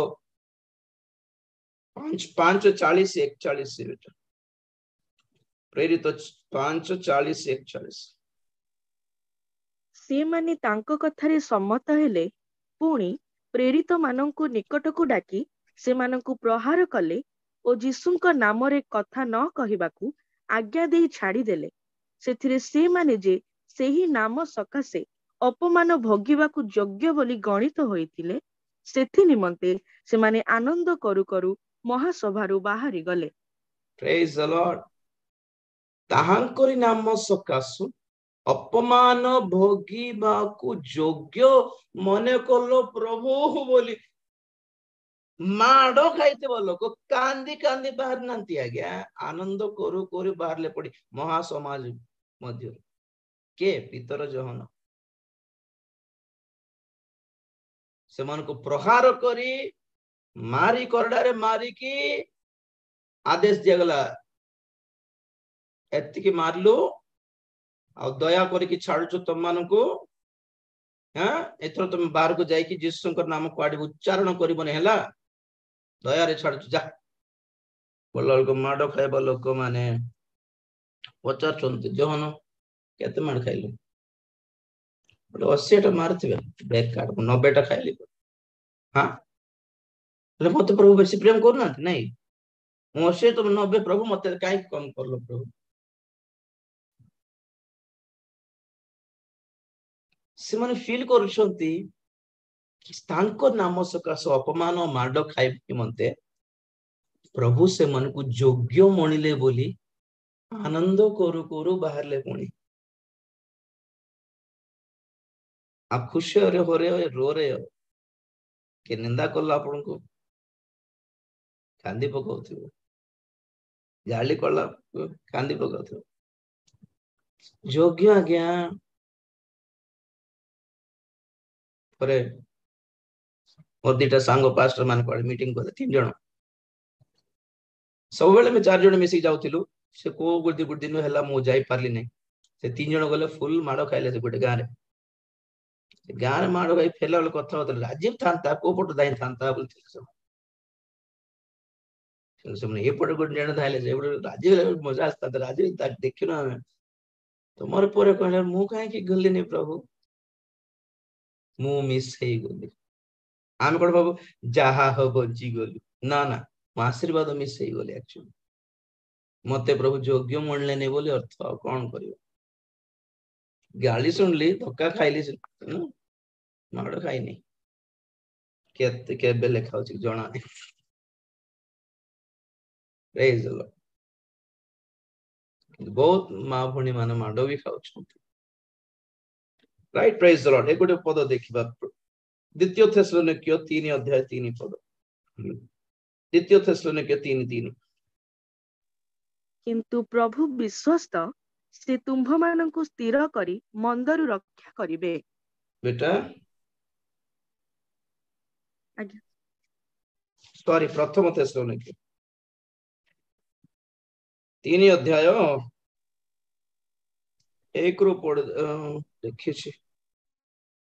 5:40-41 प्रेरित 5:40-41 से माने तांको कथारे सम्मत हेले. पुणी प्रेरित मानंकु निकटकु डाकी से मानंकु प्रहार कले ओ जीसुंको नामरे कथा न कहिबाकू आज्ञा देई छाड़ी देले. सेथिरे से माने जे सेही नाम सकाशे अपमान भोगिबाकू योग्य बोली गणित होइतिले. सेथि निमंते से माने आनंद करू करू महासभारू बाहरी गले. Praise the Lord. ताहांकरी नाम सकाशु अपमान भोगिबाकू योग्य मने कलो प्रभु बोली माडो खाइते लोक कांदी कांदी बाहर नांती आज्ञा आनंद करू करू बाहरले पड़ी महासमाज मध्य के पितर जहन से मन को प्रहार करी मारी करडारे मारी की आदेश दिगला एतिकी मारलु आ दया करी छाड़ुछु तुम मान को. हाँ एथर तुम बाहर को जाई कि जीसुंकर नाम कुआडी उच्चारण करिबने हैला. दया रे छाड़ुछु जा. बोलल को माडो खाइबा लोक माने पचार चंती जहन केते मार खाइलु 80 टा मारथिबे बैक कार्ड 90 टा खाइली. हाँ ले मते प्रभु बेसी प्रेम करना नहीं मो से तुम 90 प्रभु मते काई कम करलो प्रभु. से माने फील करूछंती कि तांको नाम सकाश अपमान माड खाइबे मते प्रभु से मन को योग्य मणिले बोली आनंद करू करू बाहरले पुणी आ खुशी रे होरे रो रे के निंदा कला आपण को कांदी पकाउथिबो गाली कला कांदी पकाउथिबो. योग्य आज्ञा परे और दीटा सांग पास्टर मान पड़े मीटिंग को 3 जण सब बेले में 4 जण मिसी जाउथिलु. से को गुडी गुडी दिन हैला मो जाई पारली नै. से 3 जण गले फुल माडो खाइले. से गोटे गां रे माडो खाइ फेला वाला कथा होत राजीव थांता को पट दाई थांता बोलथिल. सब ने ए पट गुडी जण धाइले जे राजीव मजा आस्ता. राजीव ताक देखिनो हमें तुमर परे कहले मु काहे कि गल्ली नै प्रभु मु मिस हेई गली. आम कोन बाबू जहा हो बंची गलु ना ना आशीर्वाद मिस हेई गली. एक्चुअली मते प्रभु योग्य मनले नै बोली अर्थ कोन करियो. गाली सुनली धक्का खाइली माड़ खाइनी केते केबे लेखा होची जणा नै. Praise the lord. बहुत मां भणी माने माडो भी खाउछंती. राइट. Praise the lord. ए गोटे पद देखिबा द्वितीय थेसलोनिके 3 अध्याय 3 पद. द्वितीय थेसलोनिके 3:3 କିନ୍ତୁ ପ୍ରଭୁ ବିଶ୍ୱସ୍ତ, ସେ ତୁମ୍ଭମାନଙ୍କୁ ସ୍ଥିର କରି ମନ୍ଦରୁ ରକ୍ଷା କରିବେ। बेटा ଆଜ୍ଞା। सॉरी प्रथम थेसलोनिके 3 अध्याय 1 ରୁ पढ़ देखिछि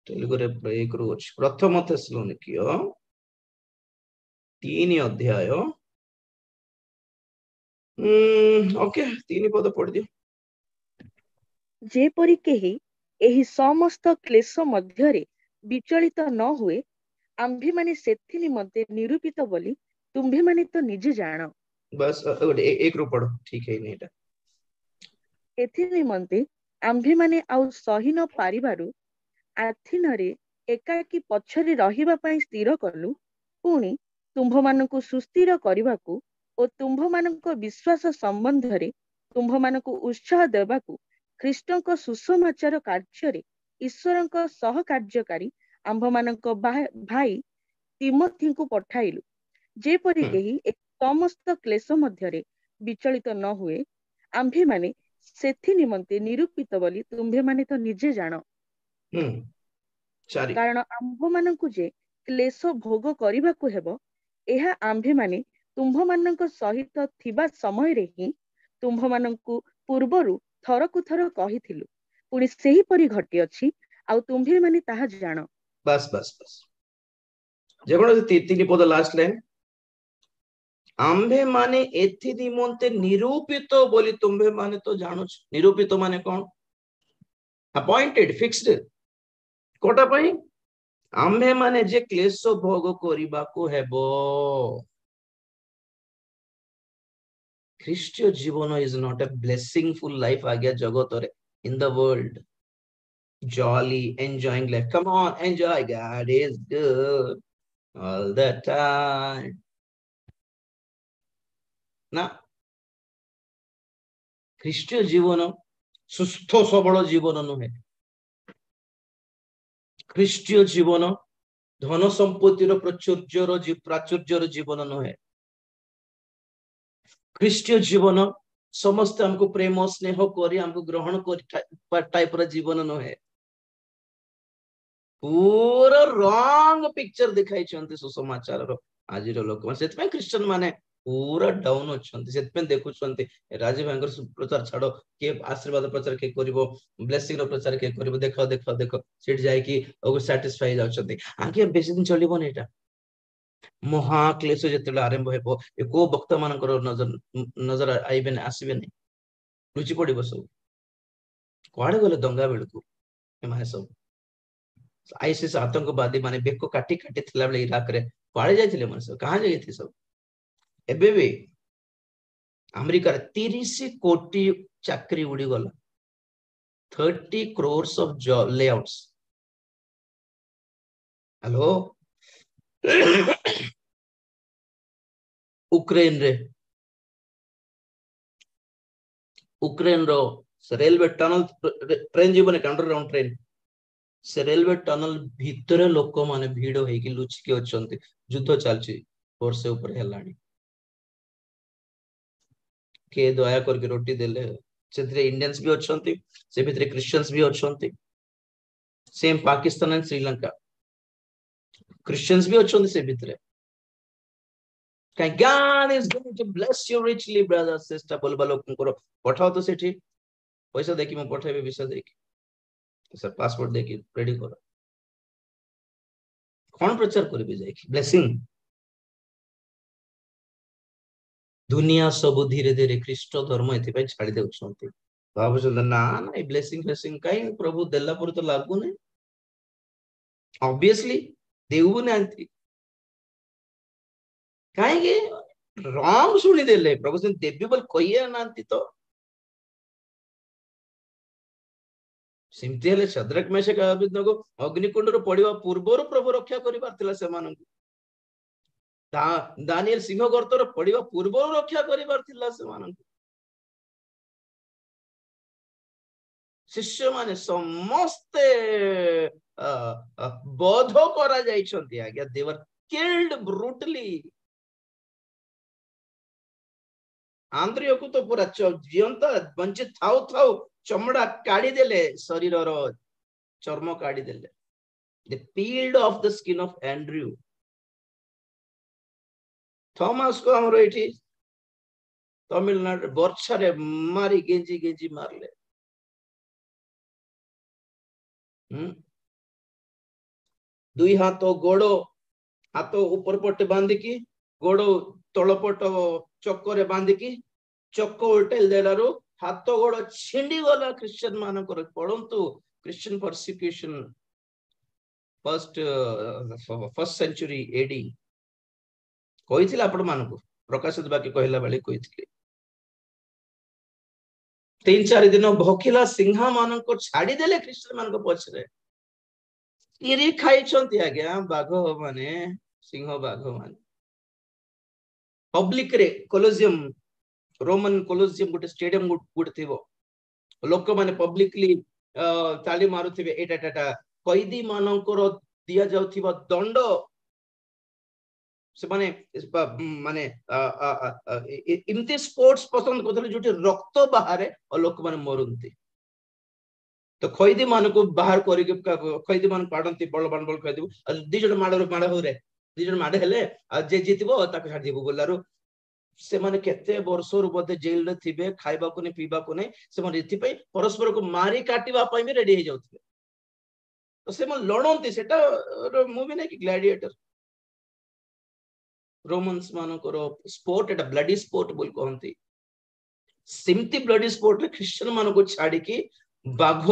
तेलुगु रे 1 ରୁ अछि। प्रथम थेसलोनिके 3 अध्याय ओके 3 पद पढ़ दियो। ଯେପରି କେହି ଏହି ସମସ୍ତ क्लेश ମଧ୍ୟରେ ବିଚଳିତ ନ ହୁଏ, ଆମ୍ଭେମାନେ ସେଥି ନିମନ୍ତେ ନିରୂପିତ ବୋଲି ତୁମ୍ଭେମାନେ ତ ନିଜେ ଜାଣ। बस 1 ରୁ पढ़, ठीक है नहीं एटा। ଏଥି ନିମନ୍ତେ ଆମ୍ଭେମାନେ ଆଉ ସହି ନ ପାରିବାରୁ ଆଥିନରେ ଏକାକୀ ପଛରେ ରହିବା ପାଇଁ ସ୍ଥିର କଲୁ। ପୁଣି ତୁମ୍ଭମାନଙ୍କୁ ସୁସ୍ଥିର କରିବାକୁ ଓ ତୁମ୍ଭମାନଙ୍କ ବିଶ୍ୱାସ ସମ୍ବନ୍ଧରେ ତୁମ୍ଭମାନଙ୍କୁ ଉତ୍ସାହ ଦେବାକୁ ଖ୍ରୀଷ୍ଟଙ୍କ ସୁସମାଚାର କାର୍ଯ୍ୟରେ ଈଶ୍ୱରଙ୍କ ସହକାର୍ଯ୍ୟକାରୀ ଆମ୍ଭମାନଙ୍କ ଭାଇ ତିମୋଥୀଙ୍କୁ ପଠାଇଲୁ, ଯେପରି କେହି ଏ ସମସ୍ତ କ୍ଲେଶ ମଧ୍ୟରେ ବିଚଳିତ ନ ହୁଏ, ଆମ୍ଭେମାନେ ସେଥି ନିମନ୍ତେ ନିରୂପିତ ବୋଲି ତୁମ୍ଭେମାନେ ତ ନିଜେ ଜାଣ। କାରଣ ଆମ୍ଭମାନଙ୍କୁ ଯେ କ୍ଲେଶ ଭୋଗ କରିବାକୁ ହେବ, ଏହା ଆମ୍ଭେମାନେ ତୁମ୍ଭମାନଙ୍କ ସହିତ ଥିବା ସମୟରେ ହିଁ ତୁମ୍ଭମାନଙ୍କୁ ପୂର୍ବରୁ ଥରକୁ ଥର କହିଥିଲୁ। ପୁଣି ସେହିପରି ଘଟିଅଛି, ଆଉ ତୁମ୍ଭେମାନେ ତାହା ଜାଣ। बस बस बस जेबण 3 पद लास्ट लाइन, आम्भे माने एथि निमंते निरूपित बोली तुम्भे माने तो जानो। निरूपित माने कौन? Appointed, fixed. कोटा पई आम्भे माने जे क्लेश भोग करिबा को हेबो। ख्रिस्टीय जीवन इज नॉट अ ब्लेसिंगफुल लाइफ आज्ञा जगत रे in the world, jolly enjoying life. Come on, enjoy, God is good all the time. ना ख्रिस्टीय जीवन सुस्थ सबल जीवन नुहे। ख्रिस्टीय जीवन धन संपत्तिर प्राचुर्यर जीवन नुहे। ख्रिस्टीय जीवन समस्त हमको प्रेम स्नेह करी हमको ग्रहण कर टाइप रा जीवन नुहे। पूरा रॉन्ग पिक्चर दिखाई छंती सुसमाचार रो आज रो लोक से क्रिश्चियन माने पूरा डाउन होछंती। से देखु छंती राजीव भांगर प्रचार छाड़ो के आशीर्वाद प्रचार के करिवो, ब्लेसिंग रो प्रचार के करिवो, देखो देखो देखो सेठ जाय कि ओ सैटिस्फाई जाउ छंती। आगे बेसी दिन चलिबो नै एटा। महा क्लेश जते आरंभ हेबो, ए को भक्त मानकर नजर आइबे नै, आसीबे नै, रुचि पड़िबो सब। कुआडे गले दंगा बेलकु ए माने सब आईसीस आतंकवादी माने बेको काटी काटी थिला बेले इराक रे कुआडे जायथिले माने सब, कहां जायथि सब। एबे भी अमेरिका 30 कोटी चाकरी उड़ी गला, 30 crores of job layouts। Hello Ukraine रो रेलवे टनल ट्रेन जीवन अंडरग्राउंड ट्रेन से रेलवे टनल भीतर लोक माने भीड़ होइकी लुचिकी अछंती। युद्ध चलची वर्षे ऊपर हेलानी। के दया करके रोटी देले से इंडियंस भी अछंती, से भितरे क्रिश्चियंस भी अछंती। Same Pakistan and Sri Lanka Christians भी अछंती से भितरे। God is going to bless you richly, brother sister। बोलबा लोकंकर पठाओ तो सेठी पैसा देखि म पठाइबे, वीसा देखि सर पासपोर्ट देखि रेडी करो। कौन प्रचार करबे जाइकी ब्लेसिंग? दुनिया सब धीरे धीरे ख्रीष्ट धर्म एथि पे छाड़ी देउछंती। भाबुछन ना ना ए ब्लेसिंग ब्लेसिंग काई प्रभु देला पर तो लागू नै। ऑब्वियसली देउ नांती काहे के रॉन्ग सुनी देले। प्रभु से देबी बोल कहिया नांती तो सिमती हेले शद्रक मेशक अबेदनगो अग्निकुंड रो पड़िवा पूर्वरो प्रभु रक्षा करि पारतिला सेमानंकु। दानिएल सिंह गर्त रो पड़िवा पूर्वरो रक्षा करि पारतिला सेमानंकु। शिष्य माने समस्ते बोध करा जाइछंती आज्ञा। दे वर किल्ड ब्रूटली। आंद्रिय को तो पूरा जीवंत बंची थाउ थाउ चमड़ा काढ़ी देले शरीर चर्म काढ़ी देले they peeled off the skin of Andrew Thomas को हमरो एठी तमिलनाडु वर्षा रे मारी गेंजी गेंजी मारले दुई हाथ गोड़ हाथ ऊपर पटे बांधिकी गोड़ तलपट चक्कर बांधिकी चक्क उल्टेल देलारू हाथ गोड़ छिंडी गला क्रिश्चियन मानकर पढ़ंतु Christian persecution first century AD कही आपण मानक प्रकाशित बाकी कहला बेले कही 3-4 दिन भकिला सिंहा मान को छाड़ी देले क्रिश्चियन मान को पछरे इरी खाइछंती आज्ञा बाघ माने सिंह बाघ माने पब्लिक रे कोलोजियम रोमन कोलोजियम गोटे स्टेडियम गोटे थिबो लोक माने पब्लिकली ताली मारुथिबे एटा कैदी मानकर दिया जाउथिबा दंड से माने माने इमती स्पोर्ट्स पसंद करथले जोटी रक्त बाहर और लोक माने मरुंती तो खैदी मान को बाहर करी खैदी मान पाड़ती बलबान बल खैदी दिज माड़ हो रे दिज माड़ हेले जे जीतबो ताके छाड़ देबो बोलारू से माने केते वर्ष रु बदे जेल रे थिबे खाइबा को नै पीबा को नै से माने इथि पई परस्पर को मारी काटिबा पई भी रेडी हे जाउथिबे तो से मन लड़ंती सेटा मूवी नै कि ग्लैडिएटर रोमन्स मानकर स्पोर्ट एटा ब्लडी स्पोर्ट बोल कहंती सिमती ब्लडी स्पोर्ट रे क्रिश्चियन मान को छाड़ी की बाघ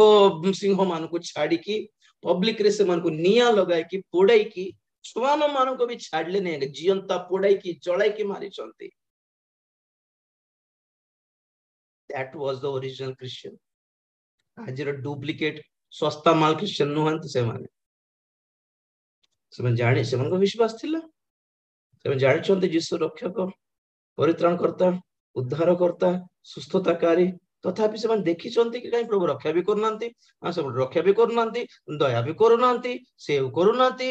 सिंह मान को छाड़ी की पब्लिक रे से मान को निया लगाई की पोड़ाई की छुआन मान को भी छाड़ले नै जियंता पोड़ाई की जळाई की मारी चंती that was the original Christian आज रो डुप्लीकेट सस्ता माल क्रिश्चियन नुहंत से माने जाने से मान को विश्वास थिला से जानिछन्ते यीशु रक्षक परित्राण करता उद्धार करता सुस्थताकारी तथापि से देखी कि कहीं प्रभु रक्षा भी करनांती सब रक्षा भी करनांती दया भी करनांती सेव करनांती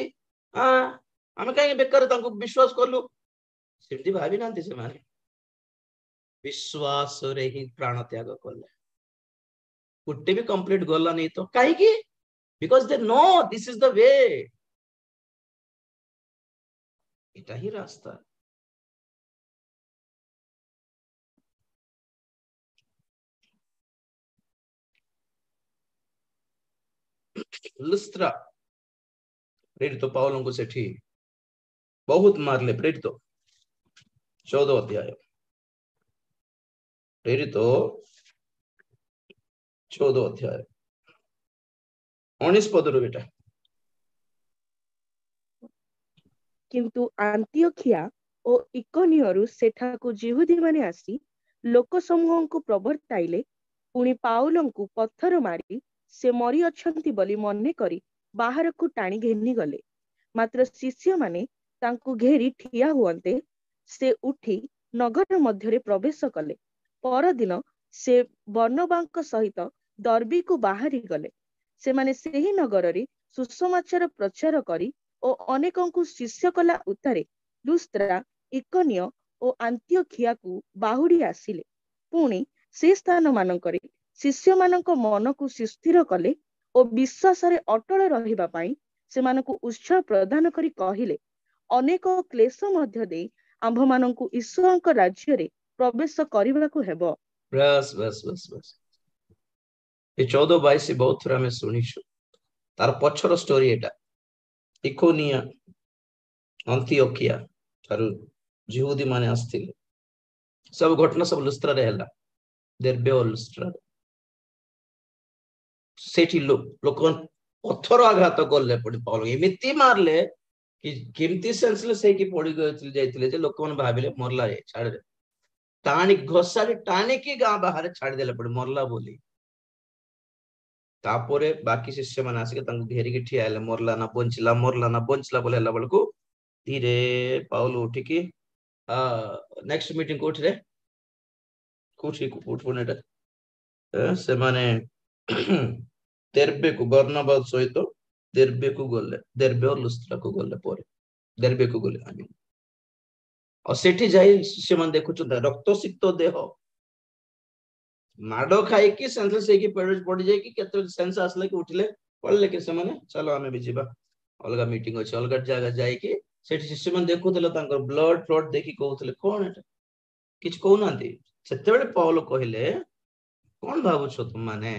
आमे कहीं बेकार तांको विश्वास करलु सेमती भाबी नांती से माने विश्वास रे ही प्राण त्याग करले कुट्टे भी कंप्लीट गला नहीं तो काहे की because they know this is the way इटा ही रास्ता लुस्त्रा प्रेरित पाउलों को सेठी बहुत मारले प्रेरित 14 अध्याय प्रेरित 14 अध्याय 19 पद बेटा किंतु आंतियोखिया ओ इकोनियरु सेठाकु जिहुदी माने आसी लोक समूह को प्रवर्ताइले पुणी पाउलंकु पत्थर मारी से मरी अछंती बोली मने करी बाहर को टाणी घेनी गले मात्र शिष्य माने तांकु घेरी ठिया हुअन्ते से उठी नगर मध्यरे प्रवेश कले परदिन से बर्नबांक सहित दर्बी को बाहरी गले से माने सेही नगर रे सुसमाचार प्रचार करी ओ अनेकंकु शिष्य कला उतारे लुस्त्रा इकोनिय ओ आंतियोखिया को बाहुड़ी आसिले पुणी से स्थान मानकरे शिष्य मानक मन को सुस्थिर कले ओ विश्वास रे अटल रहिबा पई से मानकु उत्साह प्रदान करी कहिले अनेक क्लेश मध्य दे आंभ मानकु ईश्वरक राज्य रे प्रवेश करिबाकु हेबो बस बस बस बस ये 14-22 बहुत थोड़ा में सुनिछु तार पछर स्टोरी एटा इकोनिया अंतियोखिया तार यहूदी माने आस्थिले सब घटना सब लुस्त्रा रे हला देरबे और लुस्त्रा सेठी लोक पत्थर आघात गले पड़ी पाउल एमिति मारले कि केमती सेंसलेस है कि पड़ी गए जाइतिले जे लोक मन भाबिले मरला रे छाड़ दे टाणी घोसारी टाणी की गां बाहर छाड़ देले पड़ी मरला बोली तापरे बाकी शिष्य मान आसिके तांको घेरी के ठिया आले मरला ना बंचला बोले हला बळको धीरे पाउल उठी की नेक्स्ट मीटिंग कोठ रे कोठ नेटा से माने देरबे को बर्नबाद सहित देरबे को गले देरबे और लुस्त्रा को गले पर देरबे को गले आमीन और सेठी जाई शिष्य देखुच रक्तसिक्त देह माड़ खाई सेंसलेस पड़ जाए कि सेंस आसले कि उठिले पड़े कि चलो आम भी जीवा अलग मीटिंग अच्छे अलग जगह जाकि शिष्य मैंने देखुले ब्लड फ्लड देखी कहते कौन एटा कि कहना से पौल कहले कौन भावुछ तुम माने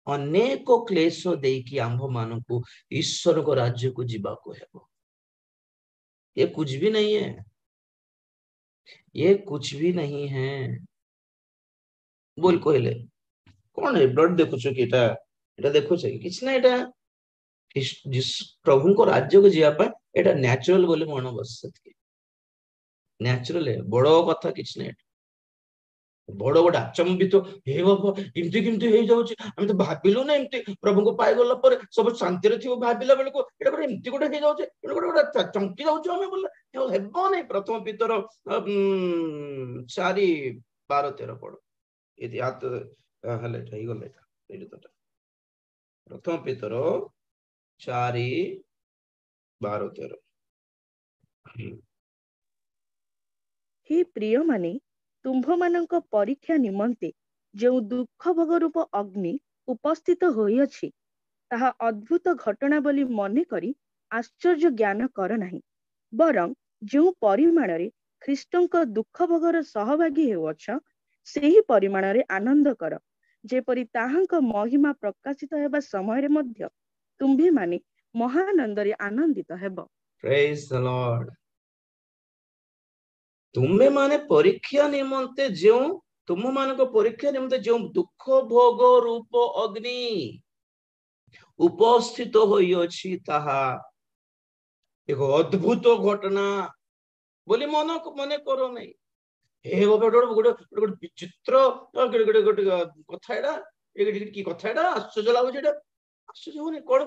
अनेक क्लेश देकी आंभ मानू ईश्वर को राज्य को जीवा को हेबो ये कुछ भी नहीं है ये कुछ भी नहीं है बोल कहले कौन है ब्लड देखुछ कि एटा देखुछ किछ ना एटा जिस प्रभु को राज्य को जीवा एटा नेचुरल बोले मन बस नेचुरल है बड़ कथा किछ ना बड़ गोटे अचंबित हे बाबा इमती किमती हो जाउछि हम तो भाबिलु ना इमती प्रभु को पाई गला पर सब शांति रे थिबो भाबिला बेले को एटा गोटे इमती गोटे हो जाउछि एटा गोटे चमकी जाउछि हमें बोले हेबो नै प्रथम पितर 4:12-13 पढ़ यदि हाथ हले ठई गले एटा तो प्रथम पितर 4:12-13 हे प्रिय माने तुम्भ मानक परीक्षा निमंते जो दुख भोग रूप अग्नि उपस्थित होइअछि ताहा अद्भुत घटना बोली मने करी आश्चर्य ज्ञान कर नाही बरं जो परिमाण रे ख्रीष्टंक दुख भोगर सहभागी हेउअछ सेही परिमाण रे आनंद कर जेपरि ताहांक महिमा प्रकाशित हेबा समय रे मध्य तुम्भे माने महानंद रे आनंदित हेबो प्रेज द लॉर्ड तुम्हें माने परीक्षा निमंते जो तुम मान परीक्षा निमंते जो दुख भोग रूप अग्नि उपस्थित होइअछि ताहा एक अद्भुत घटना बोली मन मने करो नहीं हे गोटे विचित्र कथा एडा की कथा एडा आश्चर्य लागुछि एडा आश्चर्य होने कौन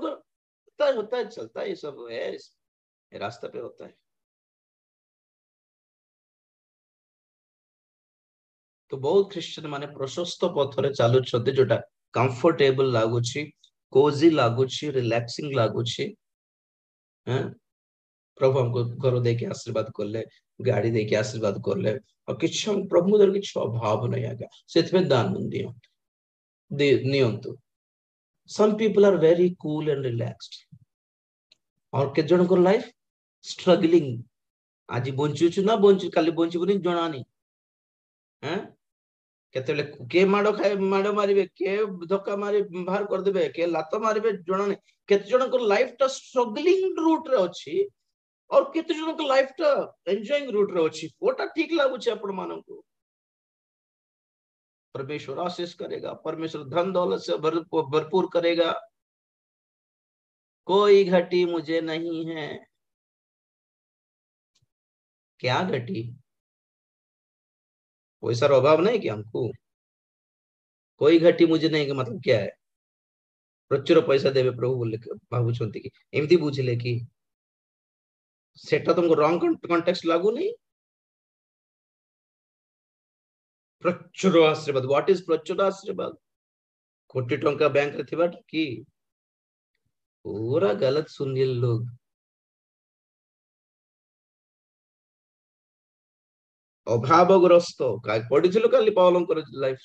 होता है चलता है ये सब है रास्ता पे होता है तो बहुत ख्रिश्चन माने प्रशस्त पथरे चालू जोटा कंफर्टेबल लागुछि कोजी लागुछि रिलैक्सिंग लागुछि प्रभु हमको घर देके आशीर्वाद करले गाड़ी देके आशीर्वाद करले और किछ हम प्रभु दर किछ अभाव नहीं आगा सेतमे दान दियो नियंतु some people are very cool and relaxed और के जन को लाइफ स्ट्रगलिंग आज बंचुछु ना बंचु काली बंचुबनी जणा नहीं हैं केतले के माडो खाए माडो मारिबे के धक्का मारी बाहर कर देबे के लात मारिबे जणा नहीं केते जन को लाइफ टा स्ट्रगलिंग रूट रे अछि और केते जन को लाइफ टा एंजॉयिंग रूट रे अछि कोटा ठीक लागु छै अपन मानन को परमेश्वर आशीष करेगा परमेश्वर धन दौलत से भरपूर करेगा कोई घटी मुझे नहीं है क्या घटी पैसा अभाव नहीं कि हमको कोई घटी मुझे नहीं कि मतलब क्या है प्रचुर पैसा देवे प्रभु बोले भावुंट कि एमती बुझिले कि सेटा तुमको रॉन्ग कॉन्टेक्स्ट लागू नहीं प्रचुर आशीर्वाद व्हाट इज प्रचुर आशीर्वाद कोटी टंका बैंक रे थिबा कि पूरा गलत सुनिए लोग अभावग्रस्त पढ़ी काली पौलंकर लाइफ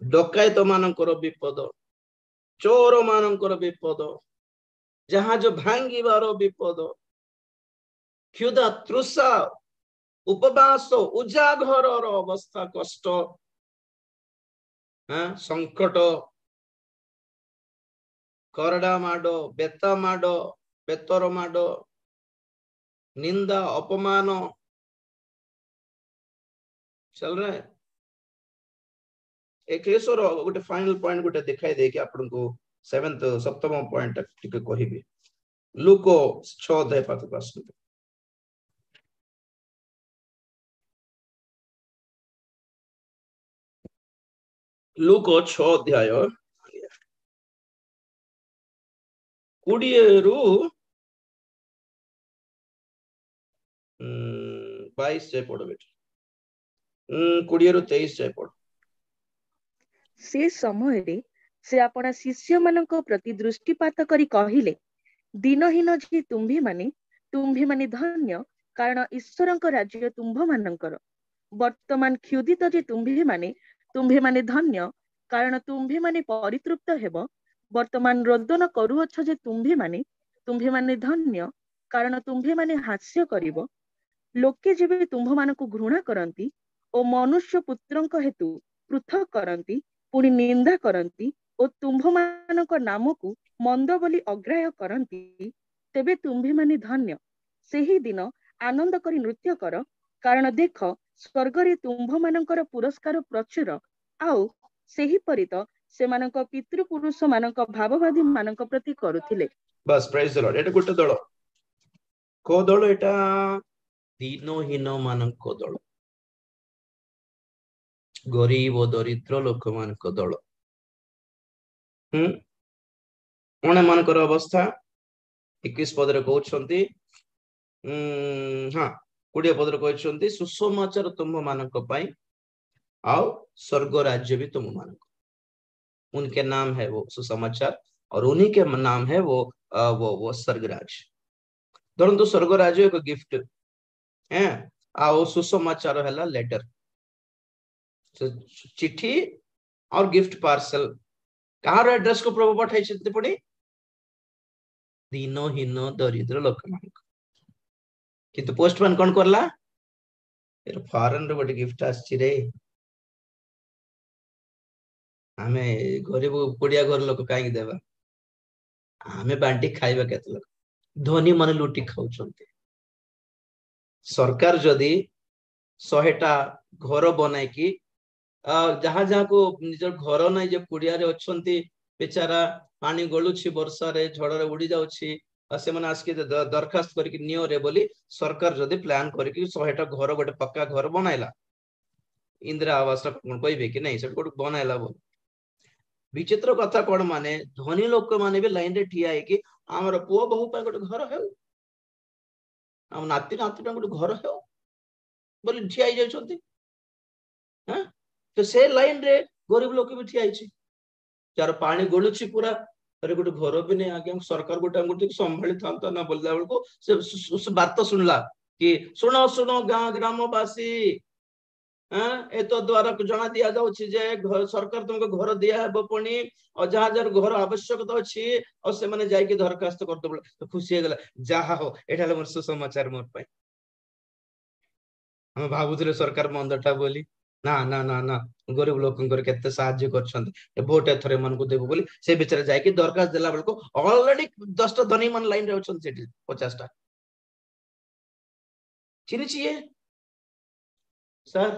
डकायत मानकर विपद चोर मानकर विपद जहाज भांगिबार विपद क्षुधा तृषा उपवास उजागर अवस्था कष्ट संकट करड़ा माड बेता माड बेतर माड निंदा अपमान चल रहा है एक गोटे फाइनल पॉइंट गोटे दिखाई दे कि आपन को 7th पॉइंट टिके कहिबे लूक 6:5 लूक 6:20 ରୁ 22 जाए पढ़ो बेटा 20 ରୁ 23 जाए पढ़ो से समय रे से अपना शिष्य मानक प्रति दृष्टिपात करी कहिले दिनहीन जे तुम्भी माने धन्य କାରଣ ଈଶ୍ୱରଙ୍କ ରାଜ୍ୟ ତୁମ୍ଭମାନଙ୍କର। ବର୍ତ୍ତମାନ କ୍ଷୁଧିତ ଯେ ତୁମ୍ଭେମାନେ ଧନ୍ୟ, କାରଣ ତୁମ୍ଭେମାନେ ପରିତୃପ୍ତ ହେବ। ବର୍ତ୍ତମାନ ରୋଦନ କରୁଅଛ ଯେ ତୁମ୍ଭେମାନେ ଧନ୍ୟ, କାରଣ ତୁମ୍ଭେମାନେ ହାସ୍ୟ କରିବ। ଲୋକେ ଯେବେ ତୁମ୍ଭମାନଙ୍କୁ ଘୃଣା କରନ୍ତି ଓ ମନୁଷ୍ୟ ପୁତ୍ରଙ୍କ ହେତୁ ପୃଥକ କରନ୍ତି, ପୁଣି ନିନ୍ଦା କରନ୍ତି ଓ ତୁମ୍ଭମାନଙ୍କ ନାମକୁ ମନ୍ଦ ବୋଲି ଅଗ୍ରାହ୍ୟ କରନ୍ତି, ତେବେ ତୁମ୍ଭେମାନେ ଧନ୍ୟ। ସେହି ଦିନ ଆନନ୍ଦ କରି ନୃତ୍ୟ କର, କାରଣ ଦେଖ, ସ୍ୱର୍ଗରେ ତୁମ୍ଭମାନଙ୍କର ପୁରସ୍କାର ପ୍ରଚୁର। ଆଉ ସେହିପରି ତ ସେମାନଙ୍କ ପିତୃପୁରୁଷ ମାନଙ୍କ ଭାବବାଦୀ ମାନଙ୍କ ପ୍ରତି କରୁଥିଲେ। ବାସ୍, ପ୍ରାଇଜ ଦ ଲର୍ଡ। ଏଟା ଗୋଟେ ଦଳ। କୋ ଦଳ ଏଟା? ଦୀନହୀନ ମାନଙ୍କ ଦଳ, ଗରିବ ଦରିଦ୍ର ଲୋକମାନଙ୍କ ଦଳ। ଏମାନଙ୍କର ଅବସ୍ଥା 21 ପଦରେ କହୁଛନ୍ତି, ହଁ 20 ପଦରେ କହିଛନ୍ତି, ସୁସମାଚାର ତୁମ ମାନଙ୍କ ପାଇଁ, ଆଉ स्वर्ग राज्य भी तुम मानो। उनके नाम है वो सुसमाचार, और उन्हीं के नाम है वो स्वर्ग राज्य। धरंतु स्वर्ग राज्य एक गिफ्ट है, आओ सुसमाचार है लेटर, चिट्ठी और गिफ्ट पार्सल। कहार एड्रेस को प्रभु पठाई पड़े? दीनहीन दरिद्र लोक मान। किंतु पोस्टमैन कौन करला? फॉरेन रे गोटे गिफ्ट आछि रे। आमे गरीब पुड़िया घर लोक कहीं देवा? आमे बांटी खाइबा केते लोक? धनी माने लुटी खाउछन्ते। सरकार जदि 100टा घर बनाई कि जहाँ जहाँ को निजर घर नहीं, जे पुड़िया रे अछन्ती बेचारा पानी गलुछि, वर्षा रे झड़ रे उड़ी जाउछि, से माने आसके दरखास्त करके नियो रे बोली सरकार जदि प्लान करके 100टा घर गोटे पक्का घर बनाइला, इंदिरा आवास कहबे कि नहीं, सेट गोटे बनाइला बोल। विचित्र कथा कौन माने, धनी लोक माने भी लाइन रे ठिया है कि आमर पुओ बहु पे गोटे घर हेउ, आम नाती नाती गोटे घर हेउ बोली ठिया ही जाउछन्ती। हां तो से लाइन रे गरीब लोक भी ठिया आइछि, जार पानी गलुछि पूरा, अरे गोटे घर भी नहीं आगे सरकार गोटे संभाली था ना बोलला बेलको से बात सुनला कि सुनो सुनो गाँ ग्रामवासी, ए तो द्वारा जना दिया जाउछि जे सरकार तुमको घर दिया हेबो, पुणी और जहाँ जार घर आवश्यकता अछि और से माने जाई के दरखास्त कर दबल। तो खुशी हे गेला, जहा हो एटा मोर सुसमाचार मोर पई। हम भाबुथिले सरकार मंदटा बोली, ना ना ना ना गरीब लोकंकर केते साहाय्य करछन्ते, वोट एथरे मन को देबो बोली से बेचारा जाई के दरखास्त देला बेलको ऑलरेडी 10टा धनी मन लाइन रे अछन, सेठी 50टा चिनी छिए। सर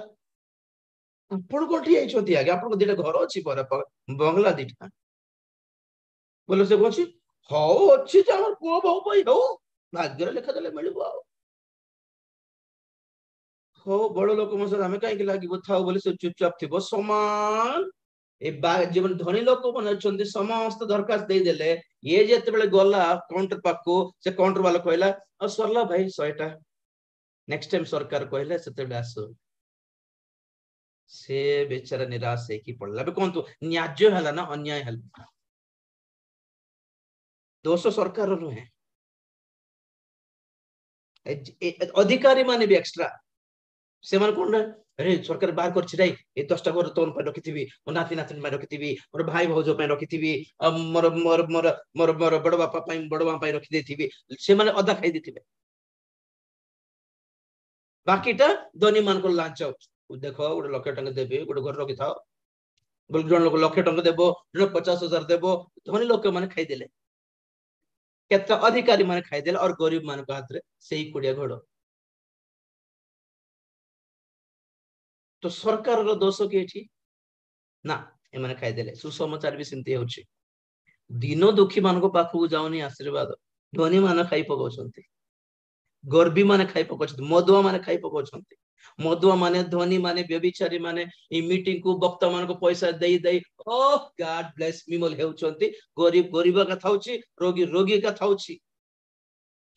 आपण कोठी आइछोती आगे, आपण दिटा घर अछि पर बंगला दिटा बोले से कोछि हो अछि जे हमर पुओ बहु पई हो भाग्य रे लेखा देले मिलबो। हो बड़ लोक मस हमें कहीं लगे था बोले से चुपचाप थी समान जीवन धनी लोक मन समस्त दरखास्त दे देले। ये जेते बेले गला काउंटर पाखो से काउंटर वाला कहला और सरला भाई 100टा नेक्स्ट टाइम सरकार कहले सेते आसो, से बेचारा निराश है कि पड़ला। कौन तो न्याय हला ना अन्याय हला? दोष सरकार नुहे, अधिकारी माने भी एक्स्ट्रा से मान कोन अरे सरकार बाहर कर छिराई ए 10टा घर तोन पे रखिथिबी, मो नाती नातिन पे रखिथिबी, मोर भाई भौजो पे रखिथिबी, मोर मोर मोर मोर मोर बड़ बापा पे बड़ मां पे रखि देथिबी, से माने अधा खाई दिथिबे। बाकीटा धनी मान को लांच देखो गोटे 1,00,000 टंका देबे गोटे घर रखि थाओ बोल, जन लोक 1,00,000 टंका देबो, जन 50,000 देबो, धनी लोक माने खाई देले, केते अधिकारी माने खाई देले, और गरीब मान को हाथ रे सेही कुडिया घोड़। तो सरकार रो दोष के ना ए माने खाई देले। सुसमाचार भी सिंती होछि, दिनो दुखी मान को पाखु जाउनी आशीर्वाद, धनी मान खाई पकोछन्ती, गर्भी माने खाई पकोछन्ती, मदुआ माने खाई पकोछन्ती। मदुआ माने धनी माने व्यभिचारी माने ई मीटिंग को वक्ता मान को पैसा देई देई ओह गॉड ब्लेस मिमल हेउछन्ती। गरीब गरीब का थाउछि, रोगी रोगी का थाउछि,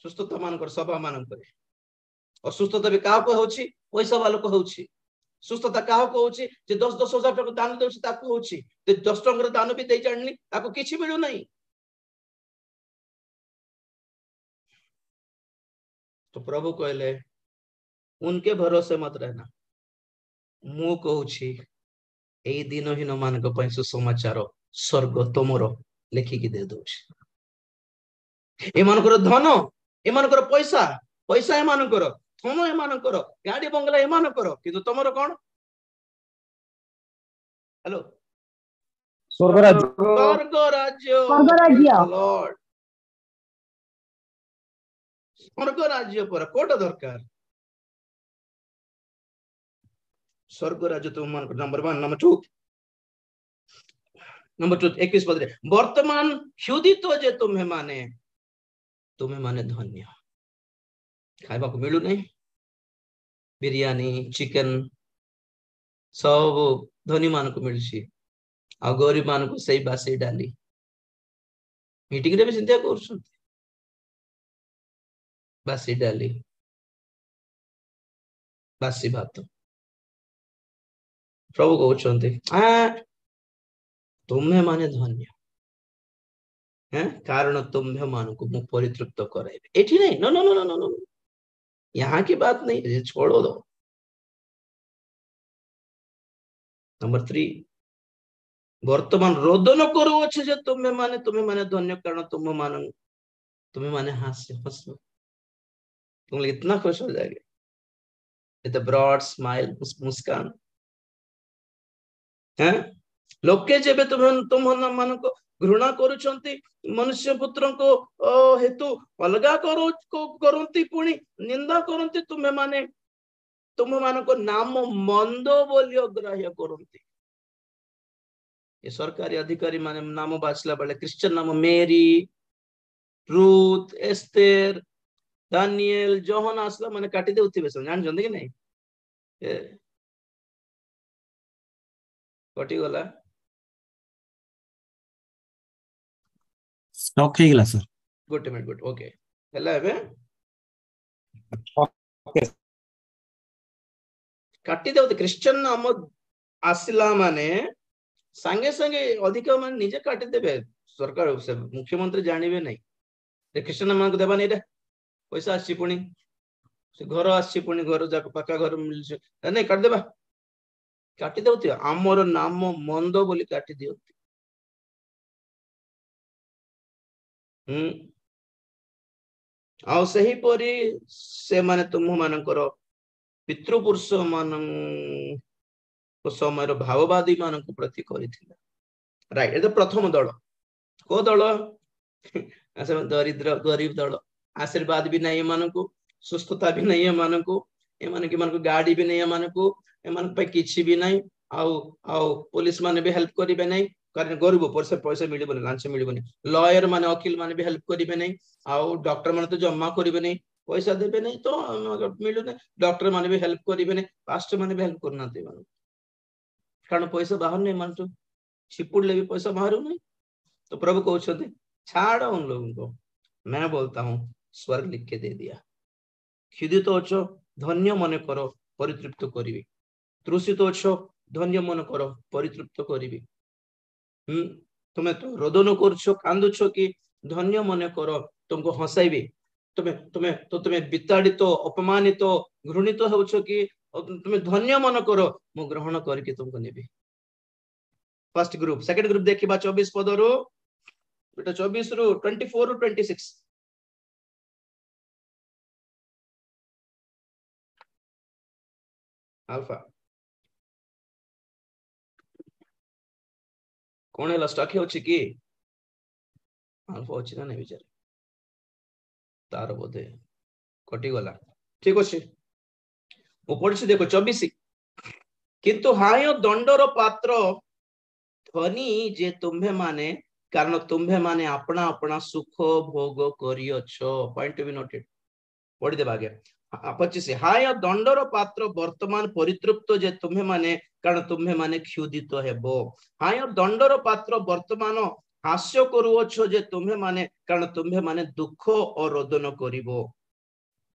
सुस्थता मान कर सभा मान कर असुस्थता भी का को होछि, पैसा वाला को होछि। सुस्थता क्या होछि जे 10,000 टका दान देउछि ताको होछि, जे 10 टका दान भी देई जाननी ताको किछि मिलु नहीं। तो प्रभु कहले उनके भरोसे मत रहना, मु कहूची एई दिनहीन मानक पई सुसमाचार स्वर्ग तुमरो लेखिकी दे दउछि। एमानकर धन, एमानकर पैसा, पैसा एमानकर, धन एमानकर, गाड़ी बंगला एमानकर, किंतु तमरो कोन? हेलो, स्वर्ग राज्य। स्वर्ग राज्य। स्वर्ग राज्य। Praise the Lord। स्वर्ग राज्य पर कोट दरकार। स्वर्ग राज्य तुम मान नंबर 1। नंबर 2 21 पद रे वर्तमान क्षुदित जे तुम्हें माने धन्य। खाइबा को मिलू नहीं, बिरयानी चिकन सब धनी मान को मिलसी, आ गरीब मान को सही बासी डाली। मीटिंग रे भी चिंता कर बासी डाली, बासी भात। प्रभु कहते तुम्हें माने धन्य है, कारण तुम्हें मान को मु परितृप्त कराइबे। एठी नहीं, no no no no no, यहाँ की बात नहीं, ये छोड़ो दो। नंबर 3 वर्तमान रोदन करो अच्छे जे तुम्हें माने धन्य, कारण तुम्हें माने हास्य हंसो, तुम इतना खुश हो जाएंगे। विद ब्रॉड स्माइल, मुस्कान है। लोके जेबे तुम मान को घृणा करुछंती, मनुष्य पुत्र को हेतु अलगा करंती, पुणी निंदा करंती, तुम्हें तुम मान को नाम मंद बोली अग्राह्य करंती। ये सरकारी अधिकारी माने नाम बाछला बेले क्रिश्चियन नाम मेरी, रूथ, एस्तेर, दानिएल, जोहन आसला माने काटी देउथिबे, जान जंदे कि नहीं? कटी गला, स्टॉक हे गला sir. Good minute, good, okay हेला एबे ओके काटी देउते। क्रिश्चियन नाम आसला माने संगे संगे अधिक माने निजे काटी देबे, सरकार से मुख्यमंत्री जानिबे नहीं क्रिश्चियन नाम को देबा नहीं रे, पैसा आछि पुणी से घर आछि, पुणी घर जाक पक्का घर मिलछ नहीं, काट देबा, काटी देउते। हमर नाम मंद बोली काटी देउते। आ सही परी से माने तुम मानकर पितृपुरुष मान समय भाववादी मान प्रति करिथिला। राइट, ये तो प्रथम दल। को दल? दरिद्र गरीब दल। आशीर्वाद भी नहीं एमान को, सुस्थता भी नहीं एमान को, गाड़ी भी नहीं एमान को, एमान पे किछि भी नहीं। आउ पुलिस माने भी हेल्प करिबे नहीं, कारण गरीब पैसा मिलबनी, लांच मिलबनी। लॉयर माने वकील माने भी हेल्प करिबे नहीं, आउ डॉक्टर माने तो जमा करिबे नहीं, पैसा देबे नहीं तो मिलु नहीं। डॉक्टर माने भी हेल्प करिबे नहीं, पास्टर माने भी हेल्प करना दे, कारण पैसा बाहर नहीं, मान तो छिपुड़ले भी पैसा बाहर नहीं। तो प्रभु कहते छाड़ो उन लोगों को, मैं बोलता हूं स्वर्ग लिख के दे दिया। क्षुदित अच्छो धन्य मन करो, परितृप्त करी। तृषित अच्छो धन्य मन करो, परितृप्त करी। तुम्हें तो रोदन कर कांदुछ कि धन्य मन करो, तुमको हंसाइबी। तुम्हें विताड़ित अपमानित घृणित होछ कि तुम्हें धन्य मन करो, मु ग्रहण करके तुमको नेबी। First group. सेकंड ग्रुप देखिबा 24 पद रु, बेटा 24 रु 24 रु 26। अल्फा कौन है स्टक होछि कि अल्फा होछि ना नहीं विचार तार बोधे कटि गला। ठीक अछि, वो पढ़छि देखो 24। किंतु हाय दंडर पात्र धनी जे तुम्हें माने, कारण तुम्हें माने अपना अपना सुख भोग करियछो। Point to be noted. पढ़ी देबा आगे 25। हाय दंडर पात्र वर्तमान परितृप्त जे तुम्हें माने, कारण तुम्हें माने क्षुदित हेबो। हाय दंडर पात्र वर्तमान हास्य करूअछो जे तुम्हें माने, कारण तुम्हें माने दुख और रोदन करिवो।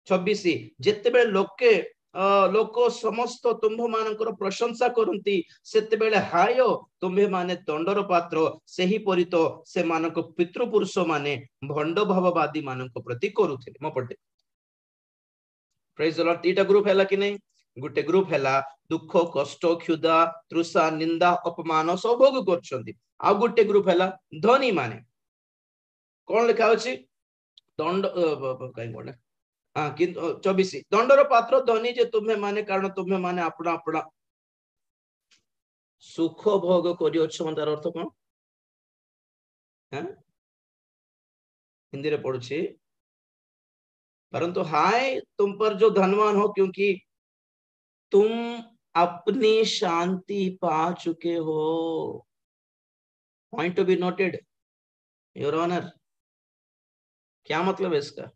26। जेतेबेले लोक समस्त तुम्भ मानकर प्रशंसा करती, सेते बेले हाय तुम्हें माने दंडर पात्र, सेही परित से मानक पितृपुरुष माने भंड भाववादी मानक प्रति करुथिले। म पढ़ते प्रेज द लॉर्ड। तीटा ग्रुप हैला कि नहीं? गुटे ग्रुप हैला दुख कष्ट क्षुधा तृषा निंदा अपमान सब भोग करछंती। आ गुटे ग्रुप हैला धनी माने। कोन लिखा अछि? दंड कहीं कोन कि 24 दंडर पात्र धनी जे तुम्हें माने कारण तुम्हें माने अपना अपना सुख भोग करियो छ। तार अर्थ कोन? हिंदी रे पढ़ुछि परंतु हाय तुम पर जो धनवान हो क्योंकि तुम अपनी शांति पा चुके हो। Point to be noted your honour. क्या मतलब है इसका?